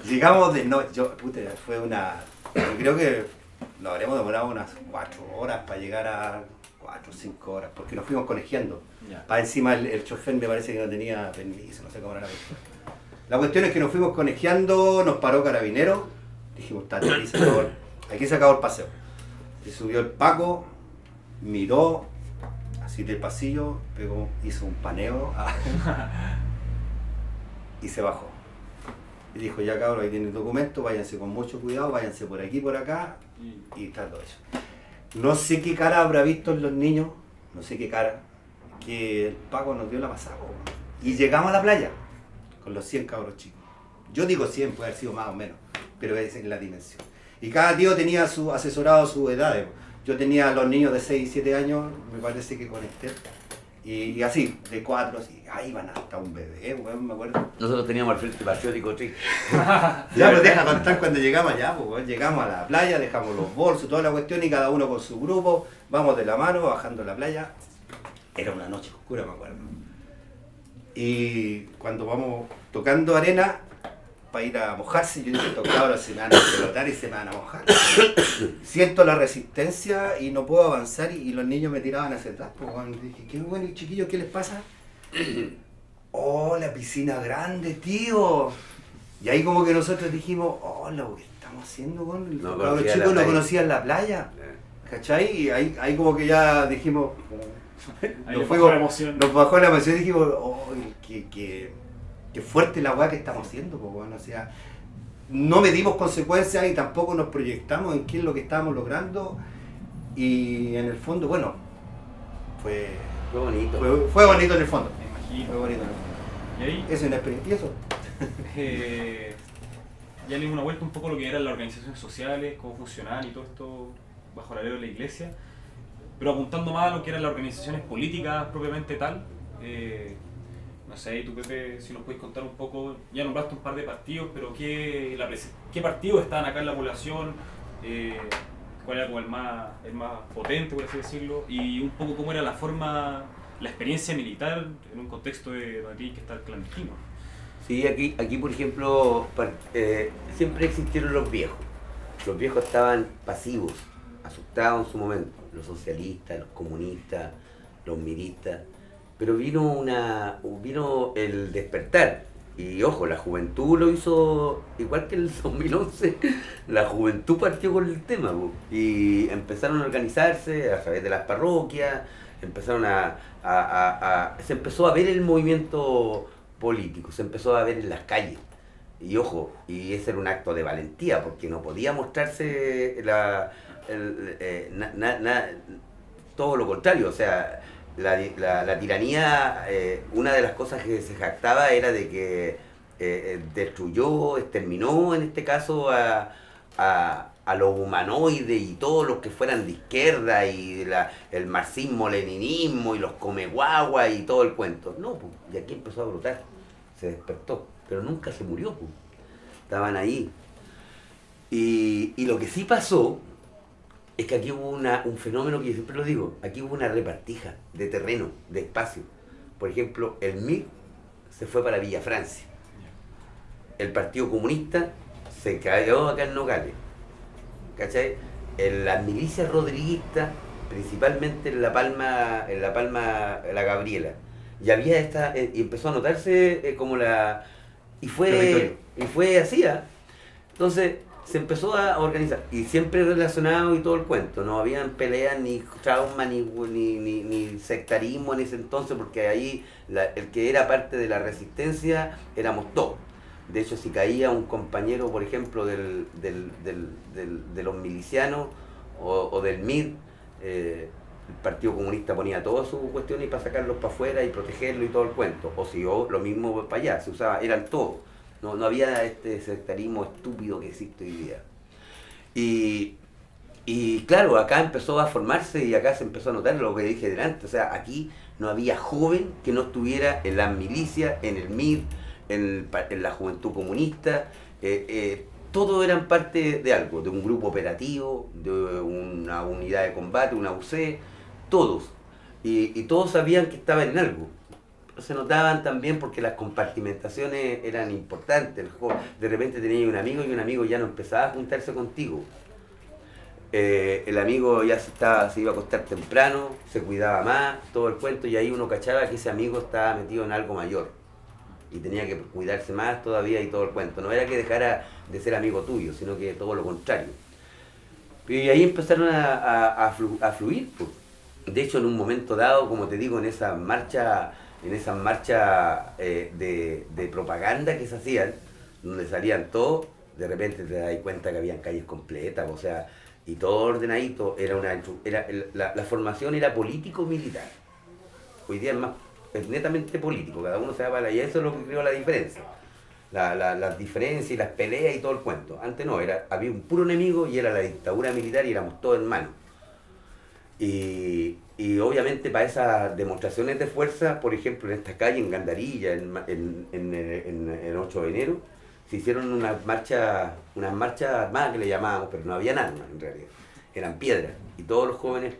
Llegamos de noche, yo creo que nos habremos demorado unas 4 horas para llegar a 4 o 5 horas, porque nos fuimos conegiando. Ya. Para encima el chofer me parece que no tenía permiso, no sé cómo era la cuestión. La cuestión es que nos fuimos conegiando, nos paró Carabinero, dijimos, aquí se acabó el paseo. Se subió el Paco, miró así del pasillo, pegó, hizo un paneo y se bajó. Y dijo, ya cabrón, ahí tienen el documento, váyanse con mucho cuidado, váyanse por aquí, por acá, y está todo eso. No sé qué cara habrá visto en los niños, no sé qué cara, que el Paco nos dio la pasada. Y llegamos a la playa, con los 100 cabros chicos. Yo digo 100, puede haber sido más o menos, pero esa es la dimensión. Y cada tío tenía su asesorado sus edades. Yo tenía a los niños de 6 y 7 años, me parece que con Esther. Y así, de 4, así, ahí van hasta un bebé, weón, me acuerdo. Nosotros teníamos al frente patriótico, sí. Ya, pues deja contar cuando llegamos allá, pues weón, llegamos a la playa, dejamos los bolsos, toda la cuestión y cada uno con su grupo, vamos de la mano, bajando la playa. Era una noche oscura, me acuerdo. Y cuando vamos tocando arena, para ir a mojarse, yo dije, estos cabros se me van a pelotar y se me van a mojar. Siento la resistencia y no puedo avanzar y los niños me tiraban hacia atrás. Pues, bueno, dije, qué bueno, chiquillos, ¿qué les pasa? Oh, la piscina grande, tío. Y ahí como que nosotros dijimos, oh, lo que estamos haciendo con los cabros chicos no conocían la playa. ¿Cachai? Y ahí como que ya dijimos, nos bajó la emoción. Nos bajó la emoción y dijimos, oh, qué fuerte la weá que estamos haciendo, pues, bueno, o sea, no medimos consecuencias y tampoco nos proyectamos en qué es lo que estábamos logrando y en el fondo, bueno, fue bonito. Fue bonito en el fondo. Me imagino. Fue bonito en el fondo. Y ahí, es una experiencia. ¿Y eso? Ya le dimos una vuelta un poco a lo que eran las organizaciones sociales, cómo funcionaban y todo esto bajo la ley de la iglesia, pero apuntando más a lo que eran las organizaciones políticas propiamente tal. No sé, tú Pepe, si nos puedes contar un poco, ya nombraste un par de partidos, pero ¿qué partidos estaban acá en la población? ¿Cuál era como el más potente, por así decirlo? Y un poco cómo era la experiencia militar en un contexto de donde tiene que estar clandestino. Sí, aquí por ejemplo, siempre existieron los viejos. Los viejos estaban pasivos, asustados en su momento. Los socialistas, los comunistas, los miristas. Pero vino el despertar. Y ojo, la juventud lo hizo igual que en el 2011. La juventud partió con el tema, y empezaron a organizarse a través de las parroquias, se empezó a ver el movimiento político, se empezó a ver en las calles. Y ojo, y ese era un acto de valentía, porque no podía mostrarse todo lo contrario, o sea, la tiranía, una de las cosas que se jactaba era de que destruyó, exterminó en este caso a los humanoides y todos los que fueran de izquierda y el marxismo-leninismo y los comeguaguas y todo el cuento. No, pues, y aquí empezó a brotar, se despertó, pero nunca se murió, pues. Estaban ahí. Y lo que sí pasó es que aquí hubo un fenómeno que yo siempre lo digo, aquí hubo una repartija de terreno, de espacio. Por ejemplo, el MIR se fue para Villa Francia. El Partido Comunista se cayó acá en Nogales. ¿Cachai? Las milicias rodriguistas, principalmente en La Palma, La Gabriela. Y había y empezó a notarse como y fue así, ¿eh? Entonces se empezó a organizar, y siempre relacionado y todo el cuento, no habían peleas, ni trauma, ni sectarismo en ese entonces, porque ahí el que era parte de la resistencia éramos todos. De hecho, si caía un compañero, por ejemplo, de los milicianos o del MIR, el Partido Comunista ponía todas sus cuestiones para sacarlos para afuera y protegerlo y todo el cuento. O si lo mismo para allá, se usaba, eran todos. No había este sectarismo estúpido que existe hoy día. Y claro, acá empezó a formarse y acá se empezó a notar lo que dije delante. O sea, aquí no había joven que no estuviera en las milicias, en el MIR, en la juventud comunista. Todos eran parte de algo, de un grupo operativo, de una unidad de combate, una UC, todos. Y todos sabían que estaban en algo. Se notaban también porque las compartimentaciones eran importantes. De repente tenías un amigo y un amigo ya no empezaba a juntarse contigo. El amigo ya se iba a acostar temprano, se cuidaba más, todo el cuento, y ahí uno cachaba que ese amigo estaba metido en algo mayor y tenía que cuidarse más todavía y todo el cuento. No era que dejara de ser amigo tuyo, sino que todo lo contrario. Y ahí empezaron a fluir, pues. De hecho, en un momento dado, como te digo, en esa marcha de propaganda que se hacían, donde salían todos, de repente te das cuenta que habían calles completas, o sea, y todo ordenadito, la formación era político-militar. Hoy día es netamente político, cada uno se va para allá, y eso es lo que creó la diferencia. Las diferencias y las peleas y todo el cuento. Antes no, había un puro enemigo y era la dictadura militar y éramos todos hermanos. Y obviamente para esas demostraciones de fuerza, por ejemplo en esta calle, en Gandarilla, en el 8 de enero, se hicieron unas marchas armadas que le llamábamos, pero no habían armas en realidad, eran piedras. Y todos los jóvenes,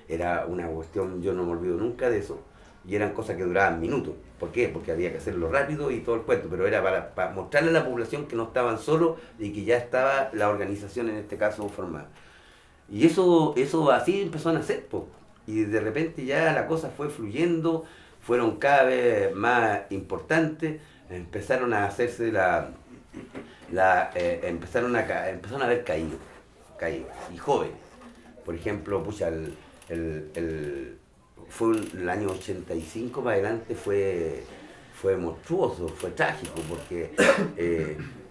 era una cuestión, yo no me olvido nunca de eso, y eran cosas que duraban minutos. ¿Por qué? Porque había que hacerlo rápido y todo el cuento, pero era para mostrarle a la población que no estaban solos y que ya estaba la organización, en este caso, formada. Y eso así empezó a nacer, po. Y de repente ya la cosa fue fluyendo, fueron cada vez más importantes, empezaron a hacerse empezaron a haber caído, y jóvenes. Por ejemplo, pucha, fue el año 85 para adelante fue monstruoso, fue trágico, porque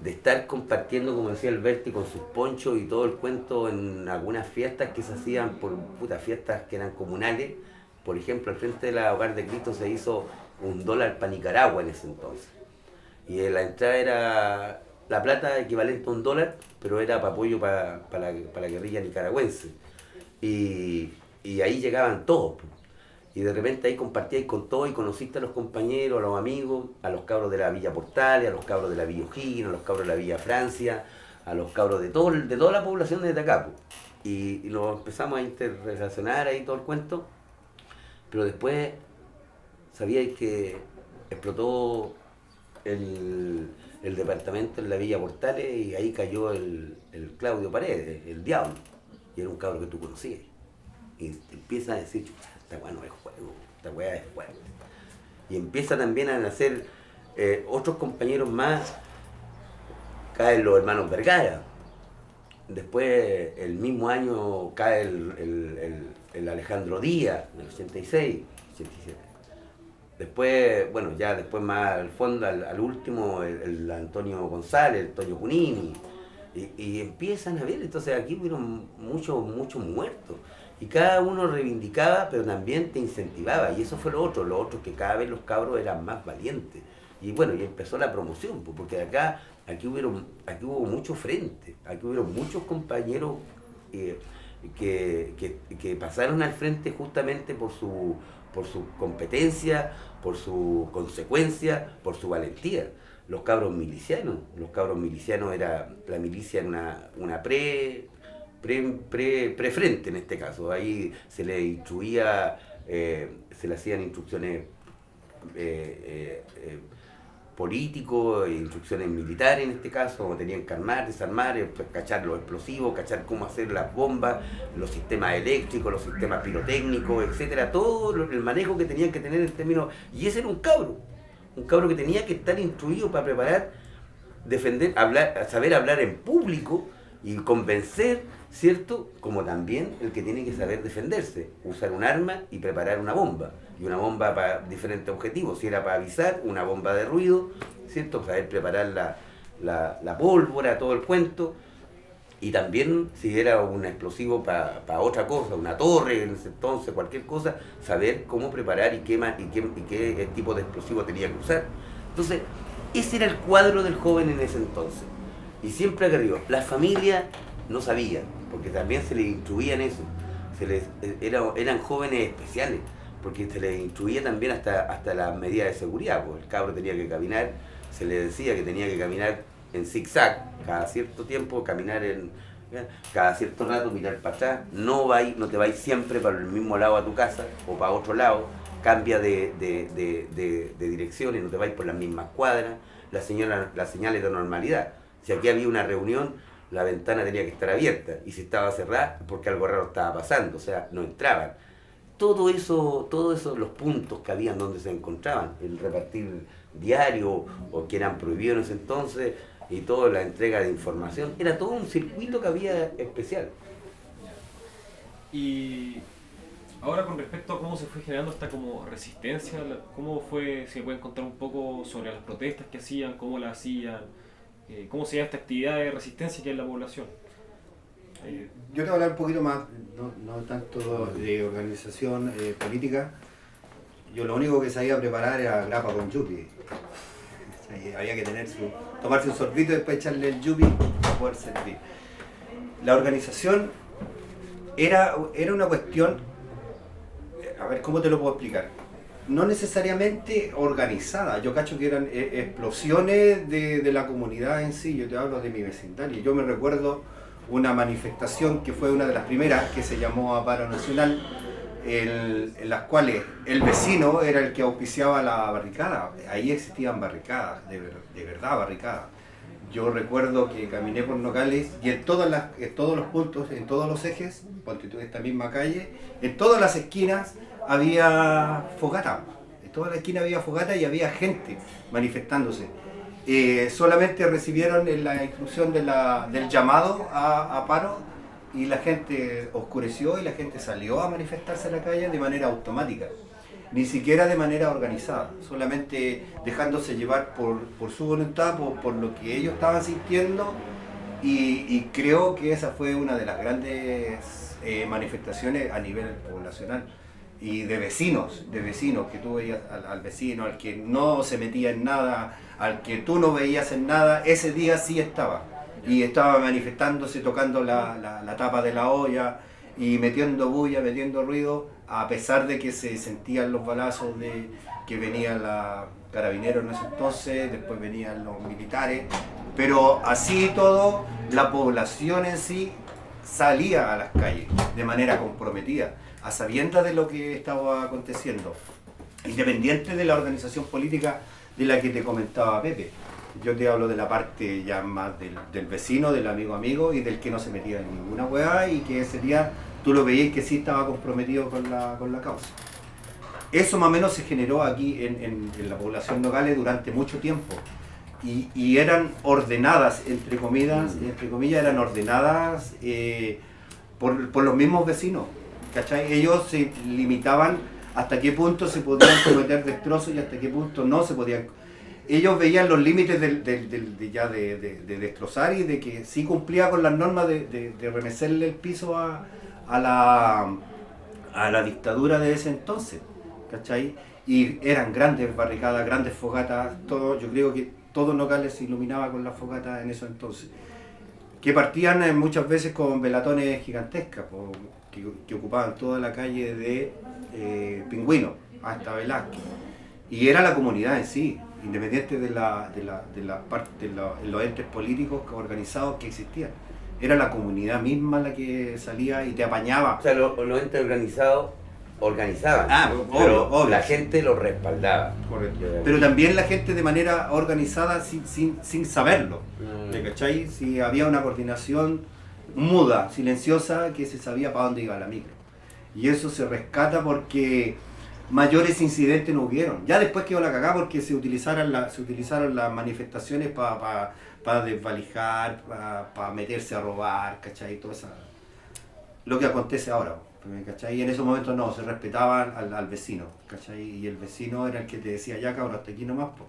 de estar compartiendo, como decía Alberti, con sus ponchos y todo el cuento en algunas fiestas que se hacían, fiestas que eran comunales. Por ejemplo, al frente de la Hogar de Cristo se hizo $1 para Nicaragua en ese entonces. Y la entrada era la plata equivalente a $1, pero era para apoyo para la guerrilla nicaragüense. Y ahí llegaban todos. Y de repente ahí compartíais con todos y conociste a los compañeros, a los amigos, a los cabros de la Villa Portales, a los cabros de la Villa O'Higgins, a los cabros de la Villa Francia, a los cabros de toda la población de Atacapo. Y nos empezamos a interrelacionar ahí todo el cuento. Pero después sabíais que explotó el departamento en la Villa Portales y ahí cayó el Claudio Paredes, el diablo. Y era un cabro que tú conocías. Y te empieza a decir, esta weá no es juego, esta weá es juego. Y empieza también a nacer otros compañeros más, caen los hermanos Vergara. Después, el mismo año, cae el Alejandro Díaz, en el 86, 87. Después, bueno, ya después más al fondo, al último, el Antonio González, el Toño Cunini. Y empiezan a ver, entonces aquí hubieron muchos muertos. Y cada uno reivindicaba, pero también te incentivaba. Y eso fue lo otro que cada vez los cabros eran más valientes. Y bueno, y empezó la promoción, porque aquí hubo mucho frente, aquí hubieron muchos compañeros que pasaron al frente justamente por su competencia, por su consecuencia, por su valentía. Los cabros milicianos la milicia era una prefrente en este caso. Ahí se le instruía, se le hacían instrucciones políticos, instrucciones militares en este caso, como tenían que armar, desarmar, cachar los explosivos, cachar cómo hacer las bombas, los sistemas eléctricos, los sistemas pirotécnicos, etcétera, todo el manejo que tenían que tener en términos. Y ese era un cabro que tenía que estar instruido para preparar, defender, saber hablar en público y convencer, ¿cierto? Como también el que tiene que saber defenderse, usar un arma y preparar una bomba. Y una bomba para diferentes objetivos. Si era para avisar, una bomba de ruido, ¿cierto? Saber preparar la pólvora, todo el cuento. Y también, si era un explosivo para otra cosa, una torre, en ese entonces, cualquier cosa, saber cómo preparar y qué tipo de explosivo tenía que usar. Entonces, ese era el cuadro del joven en ese entonces. Y siempre agarrió. La familia no sabía, porque también se les instruía en eso. Eran jóvenes especiales, porque se les instruía también hasta las medidas de seguridad. Pues el cabro tenía que caminar, se le decía que tenía que caminar en zigzag, cada cierto tiempo, cada cierto rato mirar para atrás, no te vais siempre para el mismo lado a tu casa o para otro lado, cambia de direcciones, no te vais por las mismas cuadras, las señales de normalidad. Si aquí había una reunión, la ventana tenía que estar abierta, y si estaba cerrada, porque algo raro estaba pasando, o sea, no entraban. Todo eso, los puntos que habían donde se encontraban, el repartir diario, o que eran prohibidos en ese entonces, y toda la entrega de información. Era todo un circuito que había especial. Y ahora con respecto a cómo se fue generando esta como resistencia, ¿cómo fue, si me pueden contar un poco sobre las protestas que hacían, cómo las hacían, cómo se da esta actividad de resistencia que hay en la población? Yo te voy a hablar un poquito más, no tanto de organización política. Yo lo único que sabía preparar era grapa con yupi. Había que tomarse un sorbito y después echarle el yupi para poder servir. La organización era una cuestión, a ver cómo te lo puedo explicar, no necesariamente organizada. Yo cacho que eran explosiones de la comunidad en sí. Yo te hablo de mi vecindario. Yo me recuerdo una manifestación que fue una de las primeras, que se llamó Paro Nacional, en las cuales el vecino era el que auspiciaba la barricada. Ahí existían barricadas, de verdad barricadas. Yo recuerdo que caminé por Nogales y en todos los puntos, en todos los ejes, ponte tú esta misma calle, en todas las esquinas había fogata. En toda la esquina había fogata y había gente manifestándose. Solamente recibieron la instrucción del llamado a paro y la gente oscureció y la gente salió a manifestarse en la calle de manera automática, ni siquiera de manera organizada, solamente dejándose llevar por su voluntad, por lo que ellos estaban sintiendo, y creo que esa fue una de las grandes manifestaciones a nivel poblacional y de vecinos, que tú veías al vecino, al que no se metía en nada, al que tú no veías en nada, ese día sí estaba. Y estaba manifestándose, tocando la tapa de la olla y metiendo bulla, metiendo ruido, a pesar de que se sentían los balazos que venían los carabineros en ese entonces, después venían los militares, pero así todo, la población en sí salía a las calles de manera comprometida, a sabiendas de lo que estaba aconteciendo, independiente de la organización política de la que te comentaba Pepe. Yo te hablo de la parte ya más del vecino, del amigo y del que no se metía en ninguna hueá y que ese día tú lo veías que sí estaba comprometido con la causa. Eso más o menos se generó aquí en la población Nogales durante mucho tiempo y eran ordenadas, entre comillas, eran ordenadas por los mismos vecinos, ¿cachai? Ellos se limitaban hasta qué punto se podían cometer destrozos y hasta qué punto no se podían. Ellos veían los límites de destrozar y de que sí cumplía con las normas de remecerle el piso a la dictadura de ese entonces, ¿cachai? Y eran grandes barricadas, grandes fogatas, todo. Yo creo que todo Nogales se iluminaba con las fogatas en ese entonces, que partían muchas veces con velatones gigantescas, que ocupaban toda la calle de Pingüino hasta Velázquez, y era la comunidad en sí, independiente de los entes políticos organizados que existían. Era la comunidad misma la que salía y te apañaba. O sea, los entes organizados organizaban, pero obvio. La gente los respaldaba. Correcto. Pero también la gente de manera organizada sin saberlo. ¿Te cachai? Si había una coordinación muda, silenciosa, que se sabía para dónde iba la micro. Y eso se rescata porque mayores incidentes no hubieron. Ya después quedó la cagada porque se utilizaron las manifestaciones para desvalijar, para meterse a robar, ¿cachai? Todo eso. Lo que acontece ahora, ¿cachai? Y en esos momentos no, se respetaban al vecino, ¿cachai? Y el vecino era el que te decía, ya cabrón, hasta aquí nomás, pues,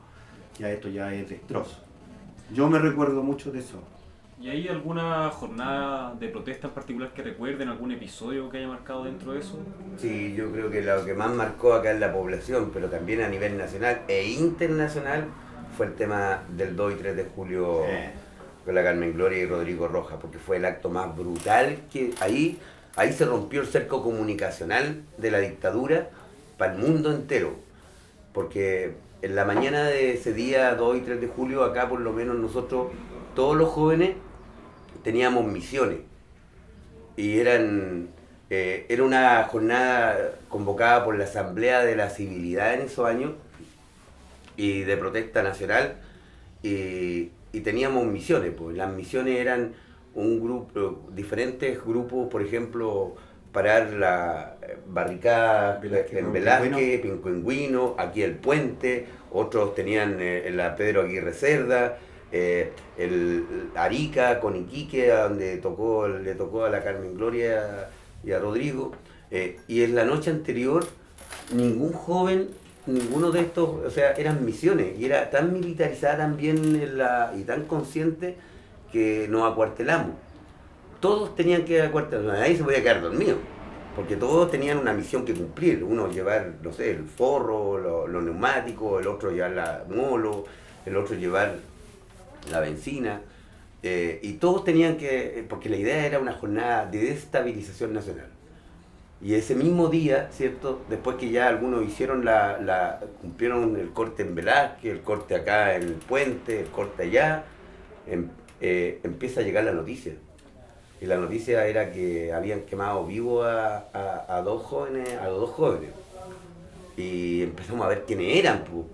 ya esto ya es destrozo. Yo me recuerdo mucho de eso. ¿Y hay alguna jornada de protesta en particular que recuerden, algún episodio que haya marcado dentro de eso? Sí, yo creo que lo que más marcó acá en la población, pero también a nivel nacional e internacional, fue el tema del 2 y 3 de julio con la Carmen Gloria y Rodrigo Rojas, porque fue el acto más brutal que ahí se rompió el cerco comunicacional de la dictadura para el mundo entero, porque en la mañana de ese día 2 y 3 de julio, acá por lo menos nosotros, todos los jóvenes, teníamos misiones y era una jornada convocada por la Asamblea de la Civilidad en esos años y de protesta nacional y teníamos misiones, pues las misiones eran diferentes grupos, por ejemplo, parar la barricada en Velázquez, Pingüino, aquí el puente, otros tenían en la Pedro Aguirre Cerda, el Arica con Iquique, a donde le tocó a la Carmen Gloria y a Rodrigo. Y en la noche anterior, ningún joven, ninguno de estos, o sea, eran misiones, y era tan militarizada también y tan consciente que nos acuartelamos. Todos tenían que acuartelarse, nadie se podía quedar dormido, porque todos tenían una misión que cumplir. Uno llevar, no sé, el forro, los neumáticos, el otro llevar la molo, el otro llevar la benzina, y todos tenían que, porque la idea era una jornada de desestabilización nacional. Y ese mismo día, ¿cierto? Después que ya algunos hicieron cumplieron el corte en Velázquez, el corte acá en el puente, el corte allá, empieza a llegar la noticia. Y la noticia era que habían quemado vivo a dos jóvenes, Y empezamos a ver quiénes eran, pues.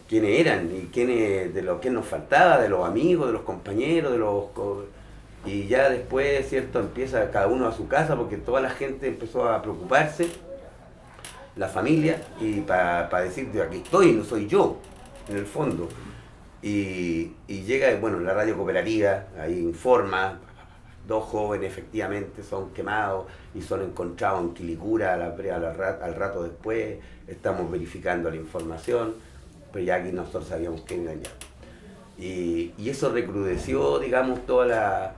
Quiénes eran y de lo que nos faltaba, de los amigos, de los compañeros, y ya después, ¿cierto? Empieza cada uno a su casa porque toda la gente empezó a preocuparse, la familia, y para decir, aquí estoy, no soy yo, en el fondo. Y llega, bueno, la radio cooperativa, ahí informa, 2 jóvenes efectivamente son quemados y son encontrados en Quilicura al rato después, estamos verificando la información, pero ya aquí nosotros sabíamos que iban ya. Y eso recrudeció, digamos, toda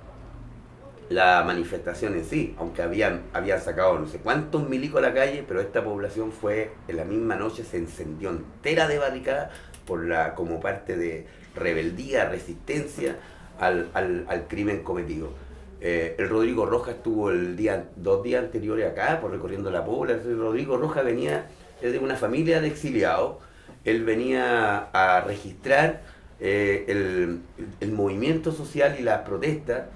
la manifestación en sí, aunque habían sacado no sé cuántos milicos a la calle, pero esta población fue, en la misma noche se encendió entera de barricada como parte de rebeldía, resistencia al crimen cometido. El Rodrigo Rojas estuvo 2 días anteriores acá, recorriendo la población. El Rodrigo Rojas es de una familia de exiliados. Él venía a registrar el movimiento social y las protestas.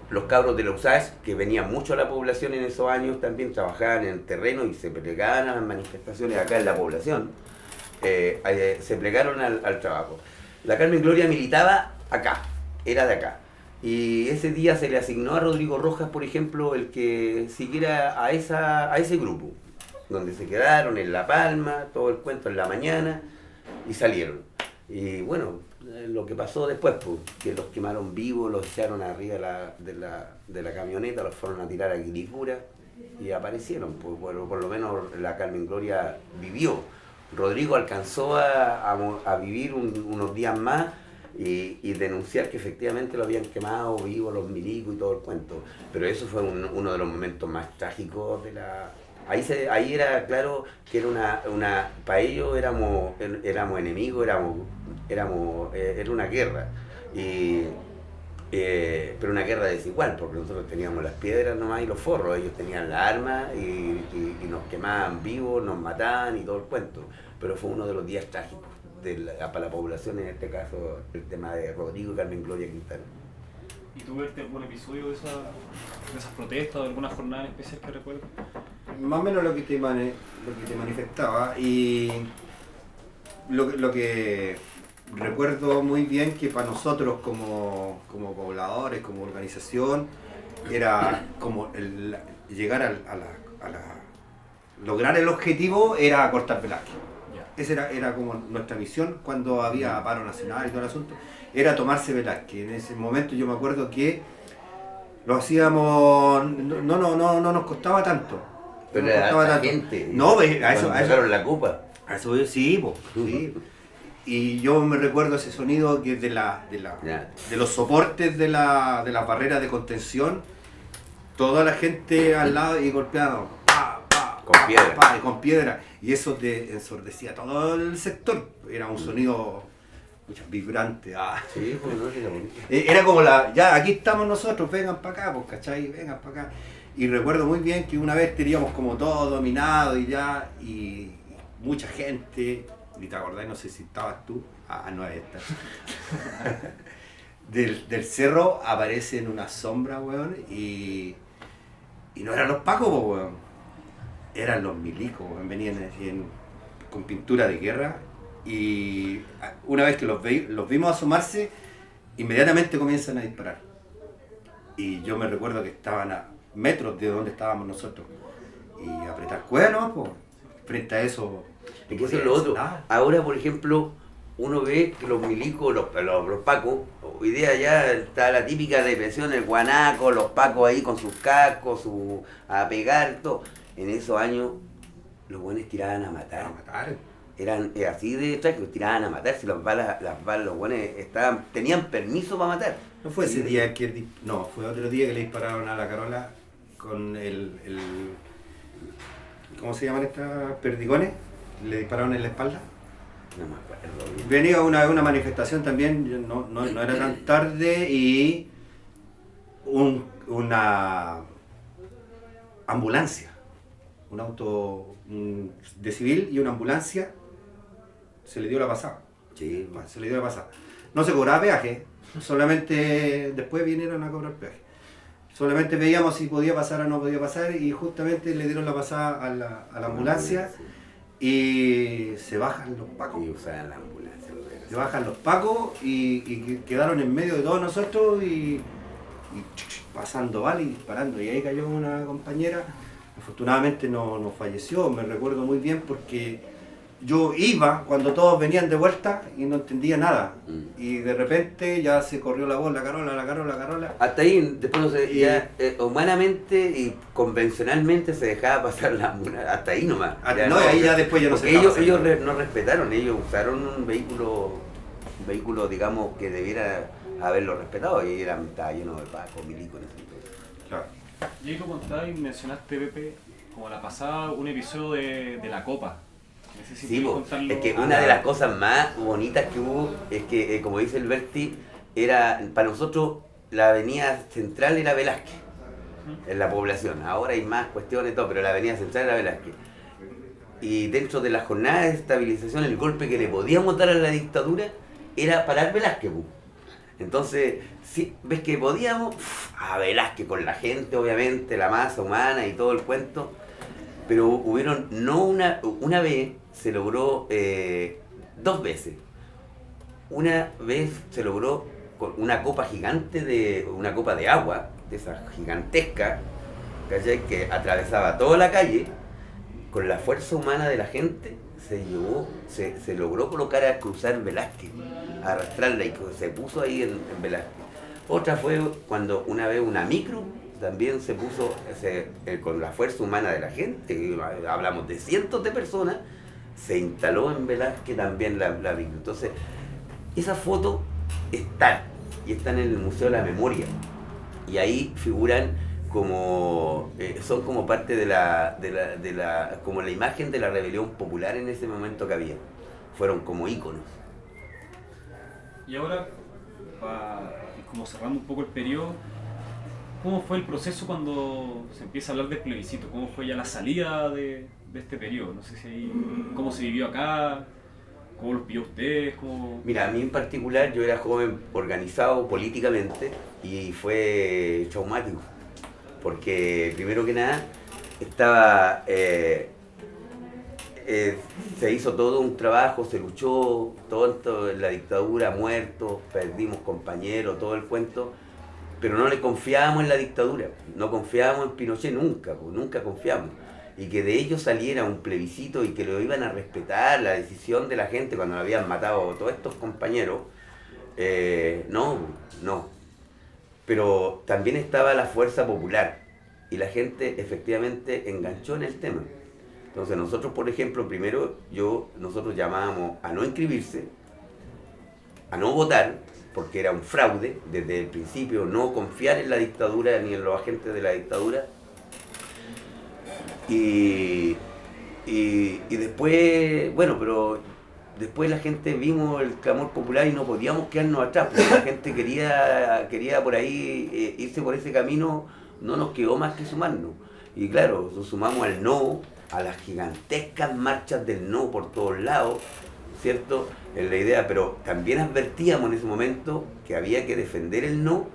Los cabros de la USACH, que venían mucho a la población en esos años, también trabajaban en el terreno y se plegaban a las manifestaciones acá en la población. Se plegaron al trabajo. La Carmen Gloria militaba acá, era de acá. Y ese día se le asignó a Rodrigo Rojas, por ejemplo, el que siguiera a ese grupo, donde se quedaron en La Palma, todo el cuento en la mañana, y salieron. Y bueno, lo que pasó después, pues, que los quemaron vivos, los echaron arriba de la camioneta, los fueron a tirar a Quilicura y aparecieron. Pues, bueno, por lo menos la Carmen Gloria vivió. Rodrigo alcanzó a vivir unos días más y denunciar que efectivamente lo habían quemado vivo los milicos y todo el cuento. Pero eso fue uno de los momentos más trágicos de la... Ahí era claro que era para ellos éramos enemigos, era una guerra, pero una guerra desigual, porque nosotros teníamos las piedras nomás y los forros, ellos tenían las armas y nos quemaban vivos, nos mataban y todo el cuento. Pero fue uno de los días trágicos para la población, en este caso el tema de Rodrigo y Carmen Gloria Quintana. ¿Y tú viste algún episodio de esas protestas, de alguna jornada en especial que recuerdas? Más o menos lo que te manifestaba, y lo que recuerdo muy bien que para nosotros como pobladores, como organización, era como llegar lograr el objetivo era cortar Velázquez. Esa era como nuestra misión cuando había paro nacional y todo el asunto, era tomarse Velázquez. En ese momento yo me acuerdo que lo hacíamos, no nos costaba tanto. Pero era gente. No, a eso la copa. A eso sí, sí. Y yo me recuerdo ese sonido que de los soportes de las barreras de contención, toda la gente al lado y golpeando con piedra, y eso te ensordecía todo el sector. Era un sonido vibrante. Sí, pues no, era como ya aquí estamos nosotros, vengan para acá, pues, ¿cachai? Vengan para acá. Y recuerdo muy bien que una vez teníamos como todo dominado y mucha gente, ni te acordás, no sé si estabas tú, no es esta. del cerro aparecen una sombra, weón, y no eran los pacos, weón, eran los milicos, weón, venían con pintura de guerra, y una vez que los vimos asomarse, inmediatamente comienzan a disparar. Y yo me recuerdo que estaban a metros de donde estábamos nosotros, y apretar cuernos, pues, frente a eso. Es que eso es lo otro. Ahora, por ejemplo, uno ve que los milicos, los pacos, hoy día ya está la típica depresión, el guanaco, los pacos ahí con sus cascos, a pegar, todo. En esos años los buenos tiraban a matar. Eran así de traje, los tiraban a matar, si las balas los buenos tenían permiso para matar. No fue ese día que no, fue otro día que le dispararon a la Carola con el ¿cómo se llaman estas? Perdigones, le dispararon en la espalda. No me acuerdo bien. Venía una manifestación también, no era tan tarde, y una ambulancia, un auto de civil y una ambulancia se le dio la pasada. Sí, Se le dio la pasada. No se cobraba peaje, solamente después vinieron a cobrar peaje. Solamente veíamos si podía pasar o no podía pasar, y justamente le dieron la pasada a la ambulancia. Y se bajan los pacos. Y usaban la ambulancia. Se bajan los pacos y quedaron en medio de todos nosotros y pasando balas y disparando. Y ahí cayó una compañera. Afortunadamente no falleció, me recuerdo muy bien porque yo iba cuando todos venían de vuelta y no entendía nada. Y de repente ya se corrió la voz, la Carola. Hasta ahí, después no sé, ya humanamente y convencionalmente se dejaba pasar la ambulancia. Hasta ahí nomás. Ahí ya después ya no se ellos no respetaron, ellos usaron un vehículo, digamos, que debiera haberlo respetado, y estaba lleno de pacos, milicos en ese entonces. Claro. Y ahí tú contabas y mencionaste, Pepe, como la pasada, un episodio de la Copa. Sí, es que una de las cosas más bonitas que hubo es que, como dice el Berti, para nosotros la avenida central era Velázquez, en la población. Ahora hay más cuestiones y todo, pero la avenida central era Velázquez. Y dentro de la jornada de estabilización, el golpe que le podíamos dar a la dictadura era parar Velázquez. Entonces, sí, ves que podíamos, a Velázquez con la gente, obviamente, la masa humana y todo el cuento, pero hubieron, no una vez, se logró 2 veces. Una vez se logró con una copa gigante, una copa de agua, de esa gigantesca, ¿cachai? Que atravesaba toda la calle, con la fuerza humana de la gente, se logró colocar a cruzar Velázquez, a arrastrarla, y se puso ahí en Velázquez. Otra fue cuando una vez una micro también se puso con la fuerza humana de la gente, hablamos de cientos de personas, se instaló en Velázquez también la micro. Entonces, esas fotos están en el Museo de la Memoria, y ahí figuran son como parte como la imagen de la rebelión popular en ese momento que había. Fueron como íconos. Y ahora, como cerrando un poco el periodo, ¿cómo fue el proceso cuando se empieza a hablar del plebiscito? ¿Cómo fue ya la salida de este periodo? No sé cómo se vivió acá, cómo los pilló ustedes. Mira, a mí en particular, yo era joven organizado políticamente y fue traumático. Porque primero que nada, se hizo todo un trabajo, se luchó todo en la dictadura, muertos, perdimos compañeros, todo el cuento, pero no le confiábamos en la dictadura, no confiábamos en Pinochet nunca confiamos. Y que de ellos saliera un plebiscito y que lo iban a respetar, la decisión de la gente cuando habían matado a todos estos compañeros, no. Pero también estaba la fuerza popular y la gente efectivamente enganchó en el tema. Entonces nosotros, por ejemplo, primero nosotros llamábamos a no inscribirse, a no votar, porque era un fraude desde el principio, no confiar en la dictadura ni en los agentes de la dictadura. Y después, pero después la gente vimos el clamor popular y no podíamos quedarnos atrás, porque la gente quería por ahí irse por ese camino, no nos quedó más que sumarnos. Y claro, nos sumamos al no, a las gigantescas marchas del no por todos lados, ¿cierto? En la idea, pero también advertíamos en ese momento que había que defender el no,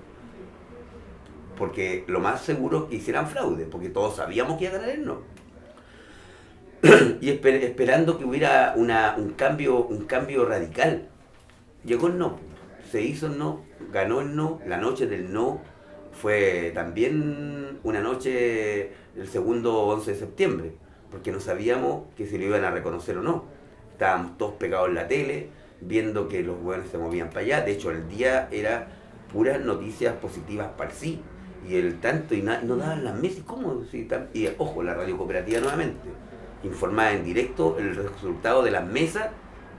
porque lo más seguro es que hicieran fraude, porque todos sabíamos que iba a ganar el no. Y esperando que hubiera un cambio radical. Llegó el no, se hizo el no, ganó el no. La noche del no fue también una noche del segundo 11 de septiembre, porque no sabíamos que se lo iban a reconocer o no. Estábamos todos pegados en la tele, viendo que los hueones se movían para allá. De hecho, el día era puras noticias positivas para el sí. Y el tanto, y no daban las mesas. ¿Cómo? Sí, y ojo, la radio cooperativa nuevamente informaba en directo el resultado de las mesas,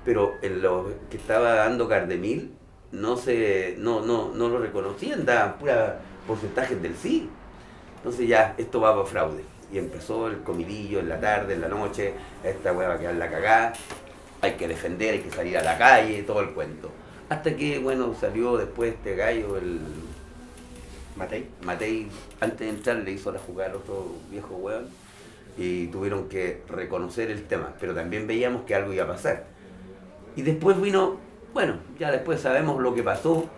pero en lo que estaba dando Cardemil no lo reconocían, daban puras porcentajes del sí. Entonces ya, esto va para fraude. Y empezó el comidillo en la tarde, en la noche, esta hueá va a quedar la cagada, hay que defender, hay que salir a la calle, todo el cuento. Hasta que, bueno, salió después este gallo, el Matei, antes de entrar le hizo la jugada al otro viejo hueón y tuvieron que reconocer el tema, pero también veíamos que algo iba a pasar. Y después vino, bueno, ya después sabemos lo que pasó,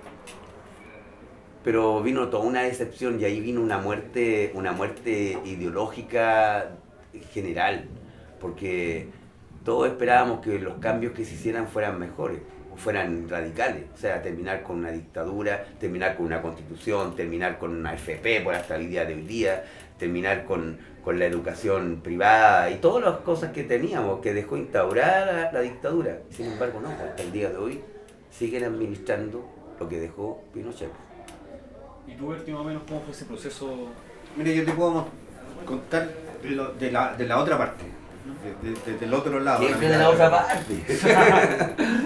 pero vino toda una decepción y ahí vino una muerte ideológica general, porque todos esperábamos que los cambios que se hicieran fueran mejores, fueran radicales, o sea, terminar con una dictadura, terminar con una constitución, terminar con una FP por hasta el día de hoy día, terminar con la educación privada y todas las cosas que teníamos, que dejó instaurada la dictadura. Sin embargo, no, hasta el día de hoy siguen administrando lo que dejó Pinochet. ¿Y tú, Berti, más o menos cómo fue ese proceso? Mire, yo te puedo contar de la otra parte, del otro lado. Siempre de la otra parte.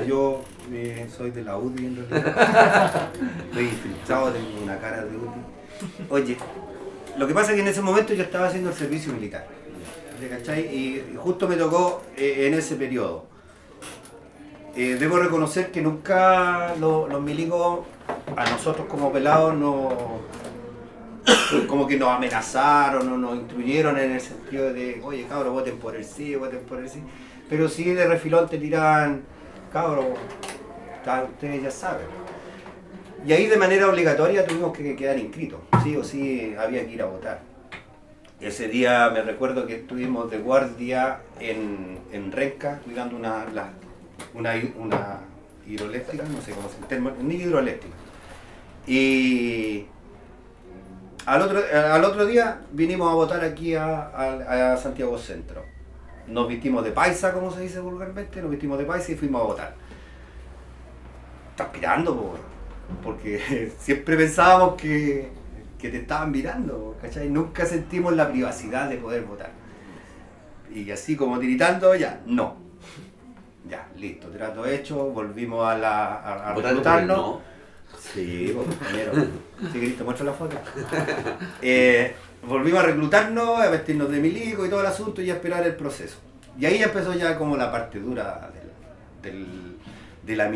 Yo soy de la UDI en realidad. Estoy infiltrado, tengo una cara de UDI. Oye, lo que pasa es que en ese momento yo estaba haciendo el servicio militar, ¿te cachai? Y justo me tocó en ese periodo. Debo reconocer que nunca los milicos, a nosotros como pelados, como que nos amenazaron o nos instruyeron en el sentido de, oye cabros, voten por el sí, pero sí de refilón te tiraban, cabros, ustedes ya saben. Y ahí de manera obligatoria tuvimos que quedar inscritos, sí o sí había que ir a votar. Ese día me recuerdo que estuvimos de guardia en Renca, cuidando una hidroeléctrica, no sé cómo se llama, ni hidroeléctrica. Y al otro día vinimos a votar aquí a Santiago Centro. Nos vestimos de paisa, como se dice vulgarmente, nos vestimos de paisa y fuimos a votar. Transpirando, porque siempre pensábamos que te estaban mirando, ¿cachai? Nunca sentimos la privacidad de poder votar. Y así como tiritando, ya, no. Ya, listo, trato hecho, volvimos a reclutarnos. ¿No? Sí, compañero. Si querés te muestro la foto. Volvimos a reclutarnos, a vestirnos de milico y todo el asunto y a esperar el proceso. Y ahí empezó ya como la parte dura de la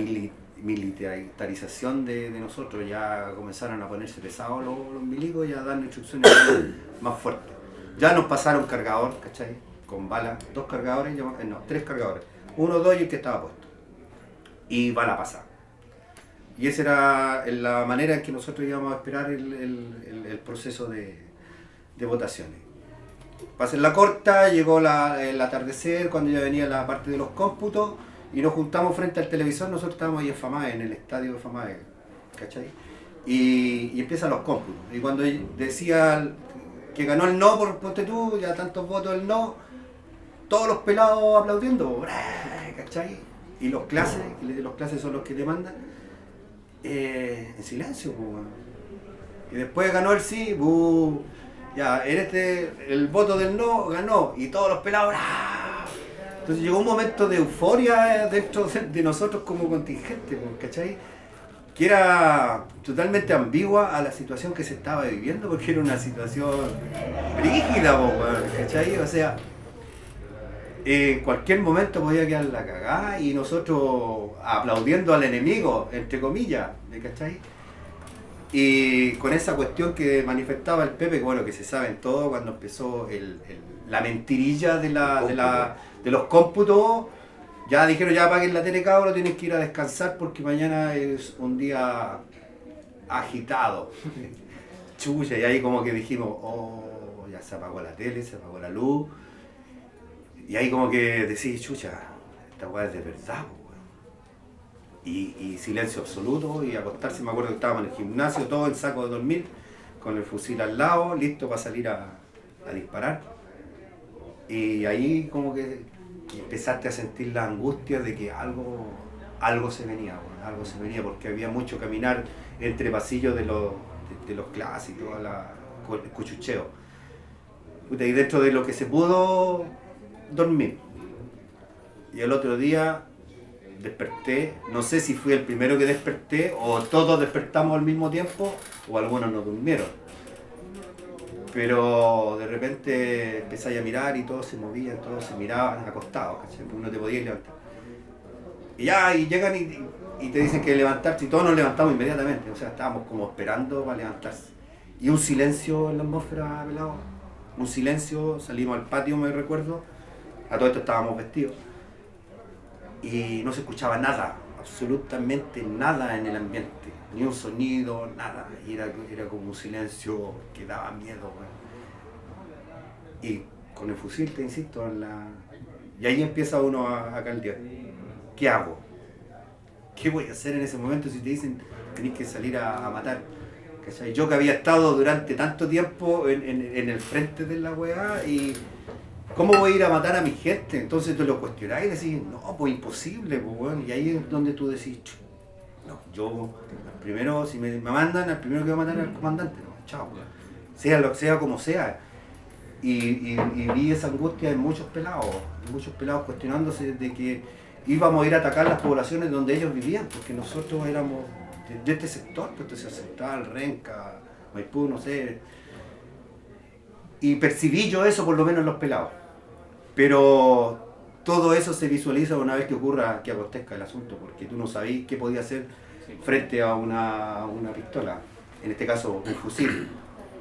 militarización de nosotros. Ya comenzaron a ponerse pesados los milicos y a dar instrucciones más fuertes. Ya nos pasaron cargador, ¿cachai? Con balas, 2 cargadores, no, 3 cargadores. 1, 2 y el que estaba puesto. Y bala pasada. Y esa era la manera en que nosotros íbamos a esperar el proceso de votaciones. Para hacer la corta, llegó el atardecer, cuando ya venía la parte de los cómputos, y nos juntamos frente al televisor. Nosotros estábamos ahí en Famae, en el estadio de Famae, ¿cachai? Y empiezan los cómputos. Y cuando decía que ganó el no, ponte tú, ya tantos votos el no, todos los pelados aplaudiendo, ¿cachai? Y los clases son los que te mandan, en silencio, pues. Y después ganó el sí, ya, el voto del no ganó, y todos los pelados, Entonces llegó un momento de euforia dentro de nosotros como contingente, ¿cachai? Que era totalmente ambigua a la situación que se estaba viviendo, porque era una situación rígida, ¿cachai? O sea, en cualquier momento podía quedar la cagada y nosotros aplaudiendo al enemigo, entre comillas, ¿cachai? Y con esa cuestión que manifestaba el Pepe, bueno, que se sabe en todo, cuando empezó la mentirilla de los cómputos, ya dijeron, ya apaguen la tele, cabros, tienen que ir a descansar porque mañana es un día agitado. Chucha, y ahí como que dijimos, ya se apagó la tele, se apagó la luz. Y ahí como que decís, chucha, esta weá es de verdad, y silencio absoluto, y acostarse. Me acuerdo que estábamos en el gimnasio, todo en saco de dormir, con el fusil al lado, listo para salir a disparar. Y ahí como que empezaste a sentir la angustia de que algo algo se venía, bueno, algo se venía, porque había mucho caminar entre pasillos de los clases y todo el cuchucheo. Puta, y dentro de lo que se pudo dormir. Y el otro día desperté, no sé si fui el primero que desperté o todos despertamos al mismo tiempo o algunos no durmieron. Pero de repente empecé a mirar y todos se movían, todos se miraban acostados, ¿cachai? No te podías levantar. Y ya, y llegan y te dicen que levantarte y todos nos levantamos inmediatamente, o sea, estábamos como esperando para levantarse. Y un silencio en la atmósfera, pelado. Un silencio, salimos al patio, me recuerdo, a todo esto estábamos vestidos. Y no se escuchaba nada, absolutamente nada en el ambiente, ni un sonido, nada. Y era como un silencio que daba miedo, güey. Y con el fusil, te insisto, y ahí empieza uno a caldear. ¿Qué hago? ¿Qué voy a hacer en ese momento si te dicen que tenés que salir a matar? ¿Cachai? Yo que había estado durante tanto tiempo en el frente de la weá y ¿cómo voy a ir a matar a mi gente? Entonces te lo cuestionás y decís, no, pues imposible, pues bueno. Y ahí es donde tú decís, no, yo primero, si me mandan, el primero que voy a matar es al comandante, no, chao, sea como sea. Y vi esa angustia en muchos pelados cuestionándose de que íbamos a ir a atacar las poblaciones donde ellos vivían, porque nosotros éramos de este sector, pues este Central, Renca, Maipú, no sé. Y percibí yo eso por lo menos en los pelados. Pero todo eso se visualiza una vez que ocurra, que acontezca el asunto, porque tú no sabías qué podía hacer frente a una pistola, en este caso un fusil.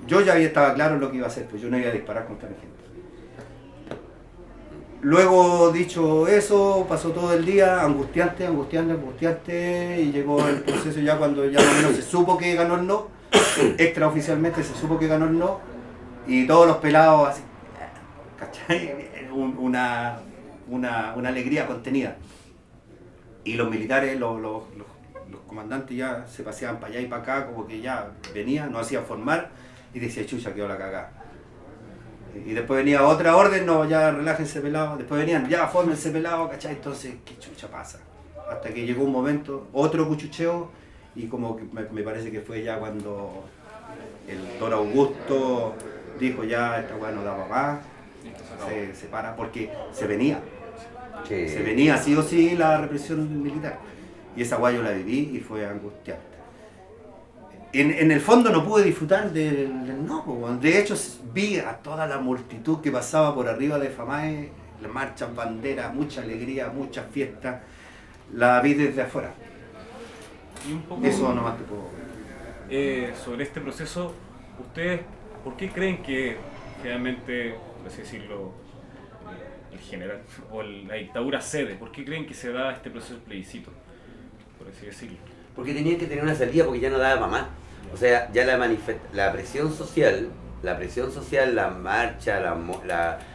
Yo ya estaba claro lo que iba a hacer, pues yo no iba a disparar contra mi gente. Luego, dicho eso, pasó todo el día angustiante, y llegó el proceso ya cuando ya más o menos se supo que ganó el no, extraoficialmente se supo que ganó el no, y todos los pelados así, ¿cachai? Una alegría contenida. Y los militares, los comandantes ya se paseaban para allá y para acá, como que ya venían, nos hacían formar, y decía, chucha, quedó la cagada. Y después venía otra orden, no, ya relájense pelado. Después venían, ya fórmense pelado, ¿cachai? Entonces, ¿qué chucha pasa? Hasta que llegó un momento, otro cuchucheo, y como que me parece que fue ya cuando el don Augusto dijo, ya esta weá no daba más, se para, porque se venía. Sí. Se venía sí o sí la represión militar. Y esa weá yo la viví y fue angustiante. En el fondo no pude disfrutar del no, de hecho vi a toda la multitud que pasaba por arriba de Famae, las marchas, banderas, mucha alegría, muchas fiestas, la vi desde afuera. Y un poco eso nomás te puedo... sobre este proceso, ¿ustedes por qué creen que finalmente, por así decirlo, el general o la dictadura cede? ¿Por qué creen que se da este proceso del plebiscito, por así decirlo? Porque tenían que tener una salida porque ya no daba para más. O sea, ya la presión social, la marcha,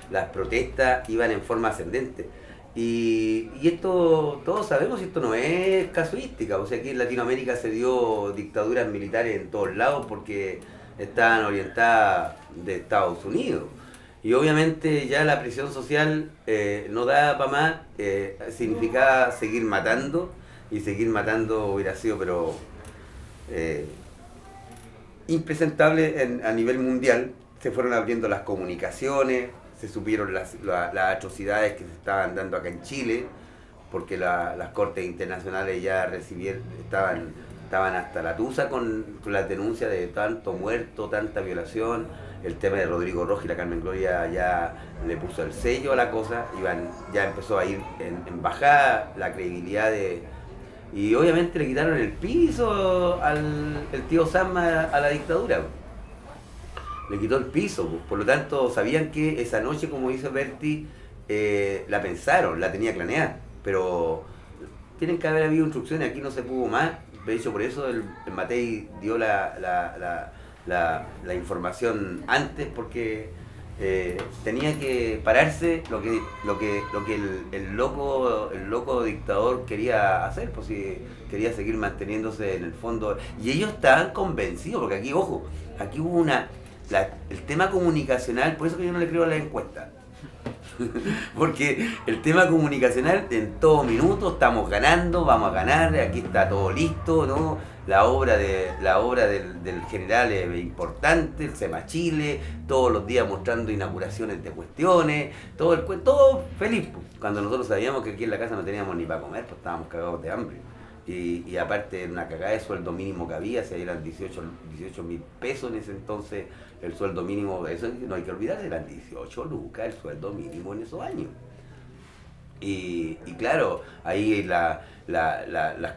las protestas iban en forma ascendente. Y esto, todos sabemos, esto no es casuística. O sea, aquí en Latinoamérica se dio dictaduras militares en todos lados porque estaban orientadas de Estados Unidos. Y obviamente ya la presión social no daba para más, significaba seguir matando. Y seguir matando hubiera sido, pero impresentable a nivel mundial. Se fueron abriendo las comunicaciones, se supieron las atrocidades que se estaban dando acá en Chile, porque las cortes internacionales ya estaban hasta la tusa con las denuncias de tanto muerto, tanta violación. El tema de Rodrigo Rojas y la Carmen Gloria ya le puso el sello a la cosa, ya empezó a ir en bajada la credibilidad y obviamente le quitaron el piso el tío Sam a la dictadura. Le quitó el piso, por lo tanto sabían que esa noche, como dice Berti, la pensaron, la tenía planeada, pero tienen que haber habido instrucciones, aquí no se pudo más. De hecho, por eso el Matei dio la información antes, porque tenía que pararse lo que el loco dictador quería hacer, pues si quería seguir manteniéndose en el fondo. Y ellos estaban convencidos, porque aquí, ojo, aquí hubo el tema comunicacional, por eso que yo no le creo a la encuesta. Porque el tema comunicacional en todo minuto estamos ganando, vamos a ganar, aquí está todo listo, ¿no? La obra del general es importante, el SEMA Chile, todos los días mostrando inauguraciones de cuestiones, todo feliz, pues. Cuando nosotros sabíamos que aquí en la casa no teníamos ni para comer, pues estábamos cagados de hambre. Y aparte una cagada de sueldo mínimo que había, si eran 18.000 pesos en ese entonces, el sueldo mínimo, eso no hay que olvidarse, eran 18 lucas el sueldo mínimo en esos años. Y claro, ahí las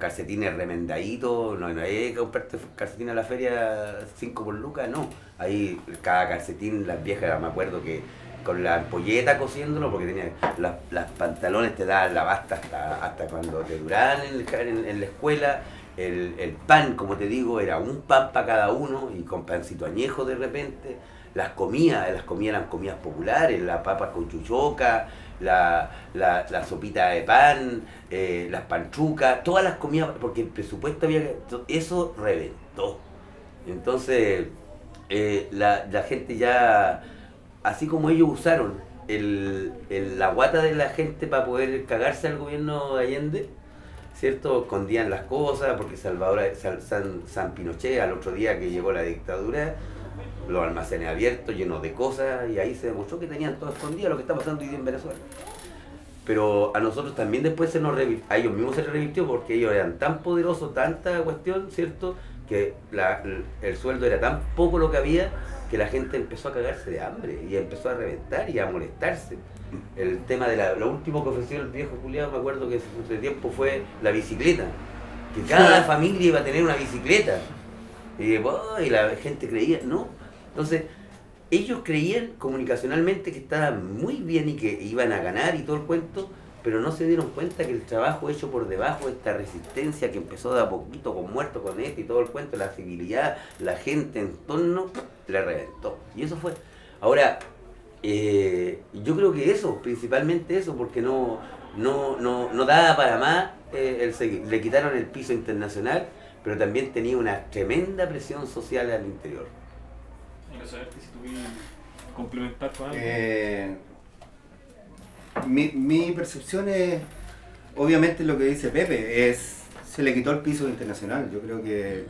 calcetines remendaditos, no hay que comprarte calcetines a la feria 5 por lucas, no. Ahí cada calcetín, las viejas, me acuerdo que con la ampolleta cosiéndolo, porque tenía las pantalones te daban la basta hasta cuando te duraban en la escuela. El pan, como te digo, era un pan para cada uno y con pancito añejo de repente. Las comidas eran comidas populares, las papas con chuchoca, la sopita de pan, las panchucas, todas las comidas, porque el presupuesto eso reventó. Entonces la gente ya, así como ellos usaron la guata de la gente para poder cagarse al gobierno de Allende, ¿cierto? Escondían las cosas, porque San Pinochet, al otro día que llegó la dictadura, los almacenes abiertos, llenos de cosas, y ahí se demostró que tenían todo escondido, lo que está pasando hoy día en Venezuela. Pero a nosotros también después a ellos mismos se les revirtió, porque ellos eran tan poderosos, tanta cuestión, ¿cierto? Que el sueldo era tan poco lo que había, que la gente empezó a cagarse de hambre, y empezó a reventar y a molestarse. El tema de lo último que ofreció el viejo culiado, me acuerdo que hace tiempo, fue la bicicleta. Que cada familia iba a tener una bicicleta. Y la gente creía, ¿no? Entonces, ellos creían comunicacionalmente que estaban muy bien y que iban a ganar y todo el cuento, pero no se dieron cuenta que el trabajo hecho por debajo, esta resistencia que empezó de a poquito con muertos, con esto y todo el cuento, la civilidad, la gente en torno, le reventó. Y eso fue. Ahora, yo creo que eso, principalmente eso, porque no daba para más el seguir. Le quitaron el piso internacional, pero también tenía una tremenda presión social al interior. Quiero saber si tú quieres complementar con algo. Mi percepción es, obviamente lo que dice Pepe, se le quitó el piso internacional. Yo creo que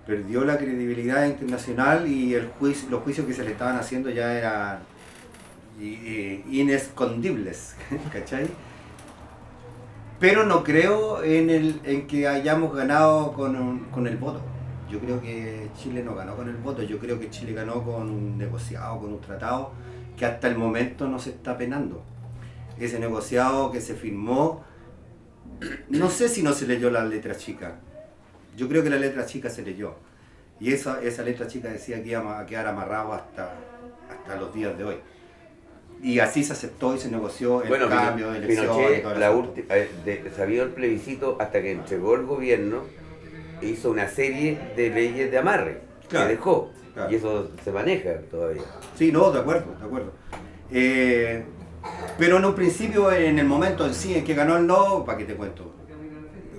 perdió la credibilidad internacional y los juicios que se le estaban haciendo ya eran inescondibles, ¿cachai? Pero no creo en que hayamos ganado con el voto. Yo creo que Chile no ganó con el voto, yo creo que Chile ganó con un negociado, con un tratado que hasta el momento no se está penando. Ese negociado que se firmó, no sé si no se leyó la letra chica. Yo creo que la letra chica se leyó. Y esa letra chica decía que iba a quedar amarrado hasta los días de hoy. Y así se aceptó y se negoció el cambio de elecciones. Pinochet, sabido el plebiscito, hasta que entregó el gobierno, hizo una serie de leyes de amarre, claro, que dejó. Claro. Y eso se maneja todavía. Sí, no, de acuerdo. Pero en un principio, en el momento en sí en que ganó el no, ¿para qué te cuento?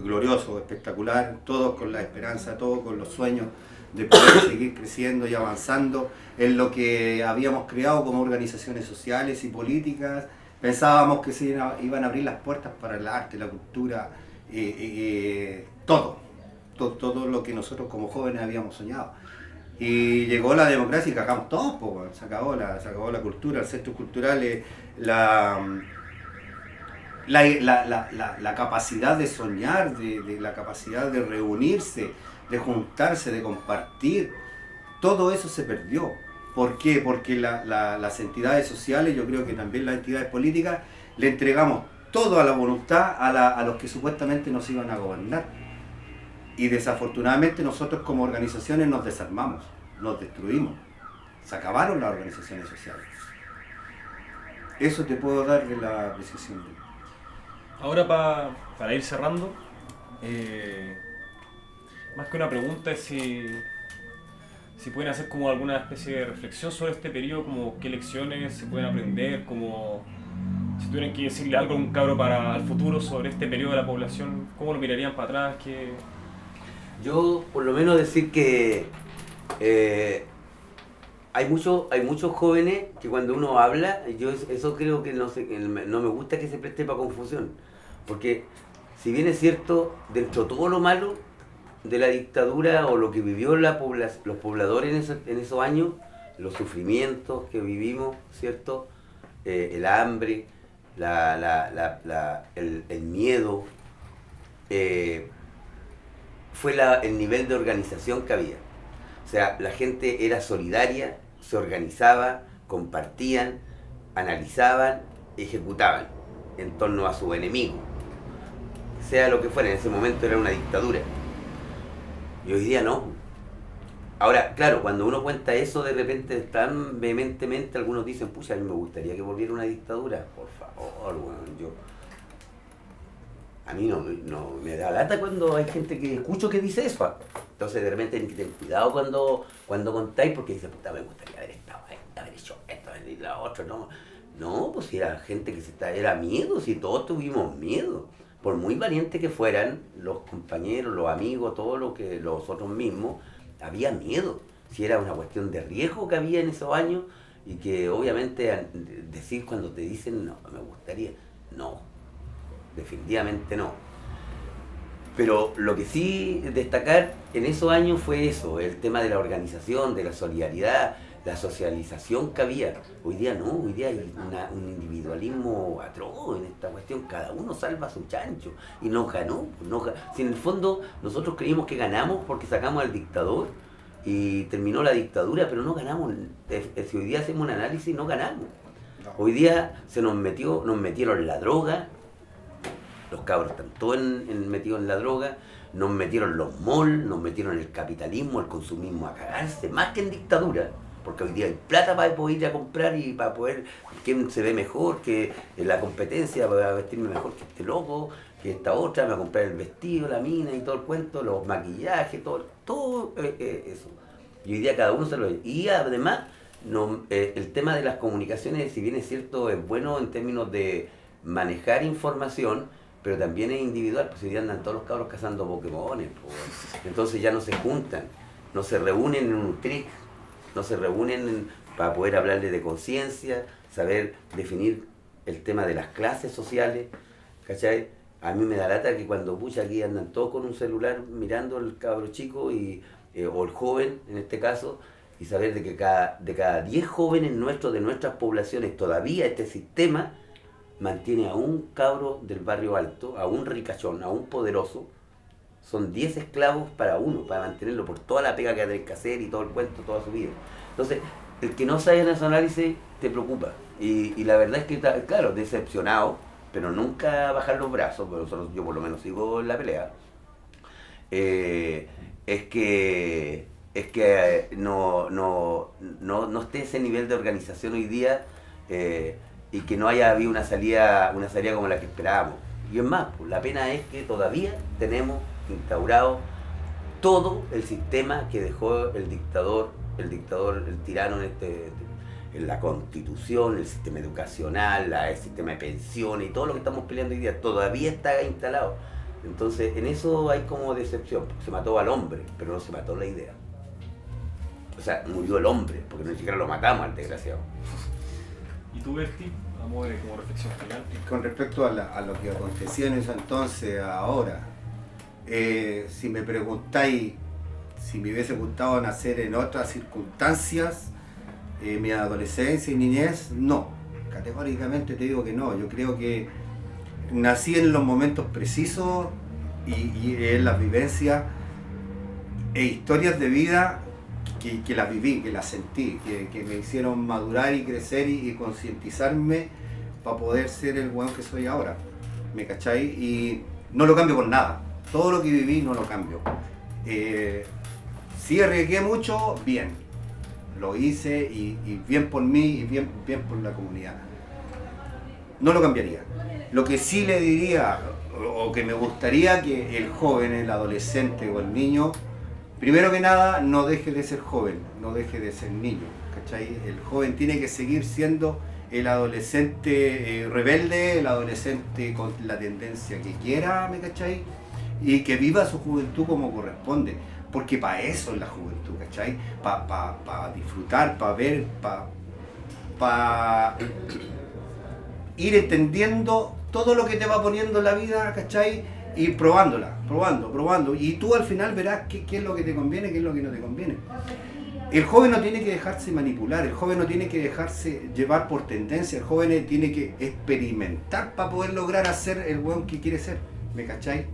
Glorioso, espectacular, todos con la esperanza, todos con los sueños de poder seguir creciendo y avanzando en lo que habíamos creado como organizaciones sociales y políticas. Pensábamos que se iban a abrir las puertas para el arte, la cultura, todo lo que nosotros como jóvenes habíamos soñado. Y llegó la democracia y cagamos todos, pues, se acabó la cultura, el centro cultural, la capacidad de soñar, de la capacidad de reunirse, de juntarse, de compartir, todo eso se perdió. ¿Por qué? Porque las entidades sociales, yo creo que también las entidades políticas, le entregamos todo a la voluntad a los que supuestamente nos iban a gobernar. Y desafortunadamente nosotros como organizaciones nos desarmamos, nos destruimos. Se acabaron las organizaciones sociales. Eso te puedo dar de la apreciación. Ahora para ir cerrando, más que una pregunta es si pueden hacer como alguna especie de reflexión sobre este periodo, como qué lecciones se pueden aprender, como si tuvieran que decirle algo a un cabro para el futuro sobre este periodo de la población, ¿cómo lo mirarían para atrás? Yo por lo menos decir que hay muchos jóvenes que cuando uno habla, yo eso creo que no, no me gusta que se preste para confusión. Porque si bien es cierto, dentro de todo lo malo de la dictadura o lo que vivió los pobladores en esos años, los sufrimientos que vivimos, ¿cierto? El hambre, el miedo, fue el nivel de organización que había. O sea, la gente era solidaria, se organizaba, compartían, analizaban, ejecutaban en torno a su enemigo. Sea lo que fuera, en ese momento era una dictadura. Y hoy día no. Ahora, claro, cuando uno cuenta eso, de repente tan vehementemente, algunos dicen, pucha, a mí me gustaría que volviera una dictadura. Por favor, bueno, a mí no me da lata cuando hay gente que escucho que dice eso. Entonces, de repente, ten cuidado cuando contáis, porque dice, puta, me gustaría haber estado ahí, haber hecho esto, haber hecho lo otro. No, pues si era gente que era miedo, si todos tuvimos miedo. Por muy valientes que fueran los compañeros, los amigos, todo lo que los otros mismos, había miedo. Si era una cuestión de riesgo que había en esos años y que obviamente decir cuando te dicen, no, me gustaría, no, definitivamente no. Pero lo que sí destacar en esos años fue eso, el tema de la organización, de la solidaridad, la socialización que había. Hoy día no, hoy día hay un individualismo atroz en esta cuestión, cada uno salva su chancho y nos ganó. Si en el fondo nosotros creímos que ganamos porque sacamos al dictador y terminó la dictadura, pero no ganamos. Si hoy día hacemos un análisis, no ganamos. Hoy día nos metieron la droga, los cabros están todos metidos en la droga, nos metieron los malls, nos metieron el capitalismo, el consumismo a cagarse, más que en dictadura. Porque hoy día hay plata para poder ir a comprar y para poder, quién se ve mejor, que en la competencia, para vestirme mejor que este loco, que esta otra, me va a comprar el vestido, la mina y todo el cuento, los maquillajes, todo eso. Y hoy día cada uno se lo ve. Y además, el tema de las comunicaciones, si bien es cierto, es bueno en términos de manejar información, pero también es individual, pues hoy día andan todos los cabros cazando Pokémones, pues. Entonces ya no se juntan, no se reúnen en un clic. No se reúnen para poder hablarle de conciencia, saber definir el tema de las clases sociales, ¿cachai? A mí me da lata que cuando pucha aquí andan todos con un celular mirando al cabro chico o el joven en este caso, y saber de que de cada 10 jóvenes nuestros de nuestras poblaciones todavía este sistema mantiene a un cabro del barrio alto, a un ricachón, a un poderoso. Son 10 esclavos para uno, para mantenerlo por toda la pega que hay que hacer y todo el cuento, toda su vida. Entonces, el que no sabe en ese análisis te preocupa. Y la verdad es que, claro, decepcionado, pero nunca bajar los brazos, porque yo por lo menos sigo en la pelea. Es que no esté ese nivel de organización hoy día y que no haya habido una salida como la que esperábamos. Y es más, pues, la pena es que todavía tenemos instaurado todo el sistema que dejó el tirano en la Constitución, el sistema educacional, el sistema de pensiones y todo lo que estamos peleando hoy día, todavía está instalado. Entonces, en eso hay como decepción, porque se mató al hombre, pero no se mató la idea. O sea, murió el hombre, porque ni siquiera lo matamos al desgraciado. ¿Y tú, Berti, como reflexión final? Con respecto a lo que acontecía en ese entonces, ahora, si me preguntáis si me hubiese gustado nacer en otras circunstancias, mi adolescencia y niñez, no. Categóricamente te digo que no. Yo creo que nací en los momentos precisos y en las vivencias e historias de vida que las viví, que las sentí, que me hicieron madurar y crecer y concientizarme para poder ser el weón que soy ahora. ¿Me cachai? Y no lo cambio por nada. Todo lo que viví no lo cambio. Sí arriesgué mucho, bien. Lo hice y bien por mí y bien por la comunidad. No lo cambiaría. Lo que sí le diría, o que me gustaría que el joven, el adolescente o el niño, primero que nada, no deje de ser joven, no deje de ser niño, ¿cachai? El joven tiene que seguir siendo el adolescente rebelde, el adolescente con la tendencia que quiera, ¿me cachai? y que viva su juventud como corresponde, porque para eso es la juventud, ¿cachai? Para disfrutar, para ver, para ir entendiendo todo lo que te va poniendo la vida, ¿cachai? Ir probándola, probando, y tú al final verás qué es lo que te conviene, qué es lo que no te conviene. El joven no tiene que dejarse manipular, el joven no tiene que dejarse llevar por tendencia, el joven tiene que experimentar para poder lograr hacer el weón que quiere ser, ¿me cachai?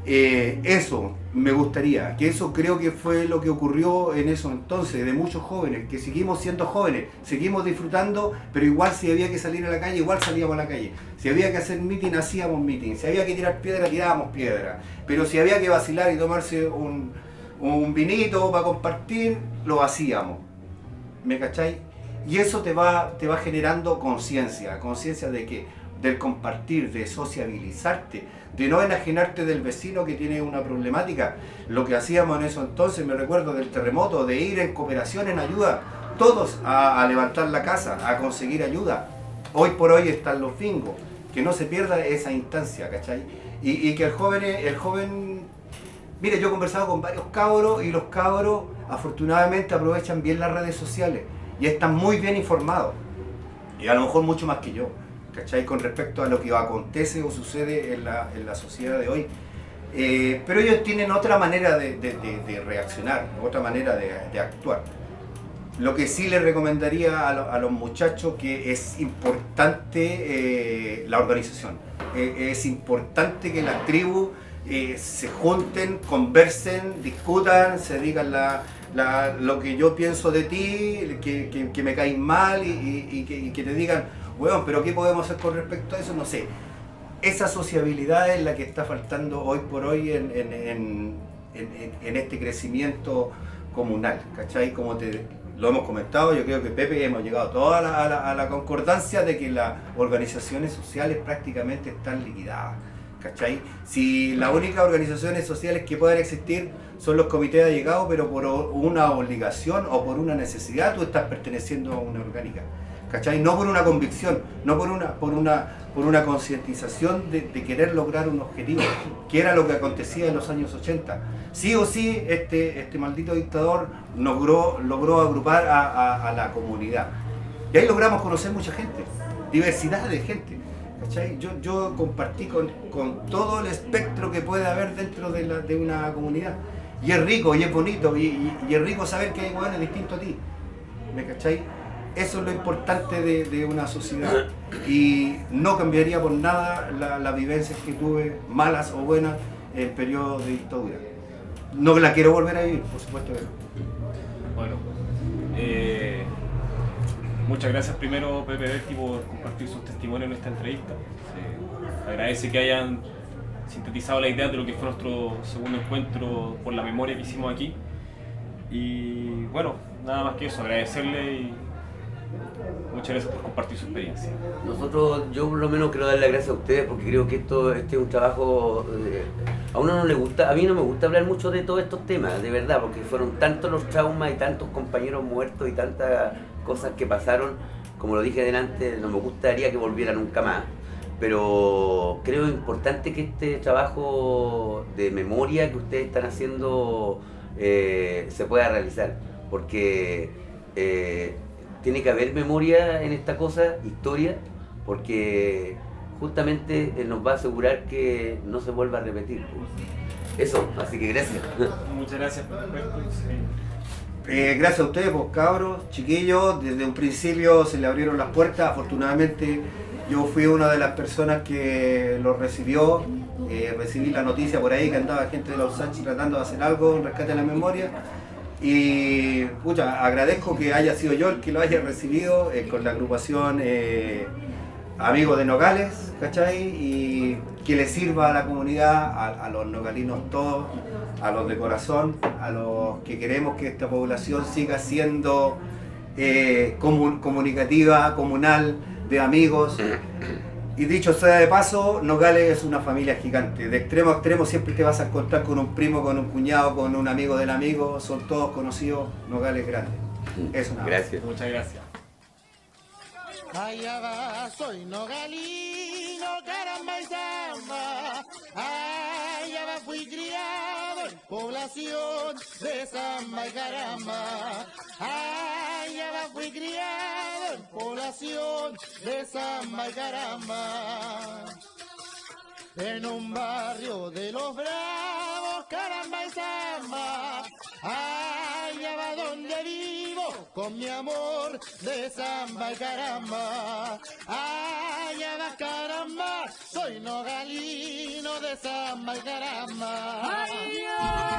Eso me gustaría, que eso creo que fue lo que ocurrió en eso entonces, de muchos jóvenes, que seguimos siendo jóvenes, seguimos disfrutando, pero igual si había que salir a la calle, igual salíamos a la calle. Si había que hacer meeting, hacíamos meeting. Si había que tirar piedra, tirábamos piedra. Pero si había que vacilar y tomarse un vinito para compartir, lo hacíamos. ¿Me cachai? Y eso te va generando conciencia de que, del compartir, de sociabilizarte, de no enajenarte del vecino que tiene una problemática. Lo que hacíamos en eso entonces, me recuerdo del terremoto, de ir en cooperación, en ayuda, todos a levantar la casa, a conseguir ayuda. Hoy por hoy están los bingos, que no se pierda esa instancia, ¿cachai? Y que el joven, mire, yo he conversado con varios cabros y los cabros afortunadamente aprovechan bien las redes sociales y están muy bien informados, y a lo mejor mucho más que yo, ¿cachai? Con respecto a lo que acontece o sucede en la sociedad de hoy. Pero ellos tienen otra manera de reaccionar, otra manera de actuar. Lo que sí les recomendaría a los muchachos, que es importante la organización. Es importante que las tribus se junten, conversen, discutan, se digan lo que yo pienso de ti, que me caes mal y que te digan, bueno, pero ¿qué podemos hacer con respecto a eso? No sé. Esa sociabilidad es la que está faltando hoy por hoy en este crecimiento comunal, ¿cachai? Como lo hemos comentado, yo creo que Pepe hemos llegado todos a la concordancia de que las organizaciones sociales prácticamente están liquidadas, ¿cachai? Si las únicas organizaciones sociales que puedan existir son los comités allegados, pero por una obligación o por una necesidad tú estás perteneciendo a una orgánica, ¿cachai? No por una convicción, no por una concientización de querer lograr un objetivo, que era lo que acontecía en los años 80. Sí o sí, este maldito dictador logró agrupar a la comunidad. Y ahí logramos conocer mucha gente, diversidad de gente, ¿cachai? Yo compartí con todo el espectro que puede haber dentro de una comunidad. Y es rico, y es bonito, y es rico saber que hay hueones distintos a ti, ¿me cachai? Eso es lo importante de una sociedad, y no cambiaría por nada las vivencias que tuve, malas o buenas, en el periodo de dictadura. No la quiero volver a vivir, por supuesto que no. Bueno, muchas gracias primero, Pepe Berti, por compartir sus testimonios en esta entrevista. Agradece que hayan sintetizado la idea de lo que fue nuestro segundo encuentro por la memoria que hicimos aquí. Y bueno, nada más que eso, agradecerle y muchas gracias por compartir su experiencia. Yo por lo menos quiero dar las gracias a ustedes, porque creo que este es un trabajo, a uno no le gusta, a mí no me gusta hablar mucho de todos estos temas, de verdad, porque fueron tantos los traumas y tantos compañeros muertos y tantas cosas que pasaron, como lo dije delante, no me gustaría que volviera nunca más, pero creo importante que este trabajo de memoria que ustedes están haciendo se pueda realizar, porque tiene que haber memoria en esta cosa, historia, porque justamente nos va a asegurar que no se vuelva a repetir. Eso, así que gracias. Muchas gracias, Gracias a ustedes, pues, cabros, chiquillos. Desde un principio se le abrieron las puertas. Afortunadamente yo fui una de las personas que los recibió. Recibí la noticia por ahí que andaba gente de los Sánchez tratando de hacer algo en rescate de la memoria. Y pucha, agradezco que haya sido yo el que lo haya recibido con la agrupación Amigos de Nogales, ¿cachai? Y que le sirva a la comunidad, a los nogalinos todos, a los de corazón, a los que queremos que esta población siga siendo comunicativa, comunal, de amigos. Y dicho sea de paso, Nogales es una familia gigante. De extremo a extremo siempre te vas a encontrar con un primo, con un cuñado, con un amigo del amigo. Son todos conocidos. Nogales grande. Eso nada. Gracias. Muchas gracias. Allá va, soy nogalino, caramba y samba. Allá criado en población de samba y caramba. Ay, ya va, fui criado en población de samba y caramba. En un barrio de los bravos, caramba y samba. Ay, ya va donde vivo, con mi amor de samba y caramba. Ay, ya va, caramba, soy nogalino de samba y caramba. Ay, Dios.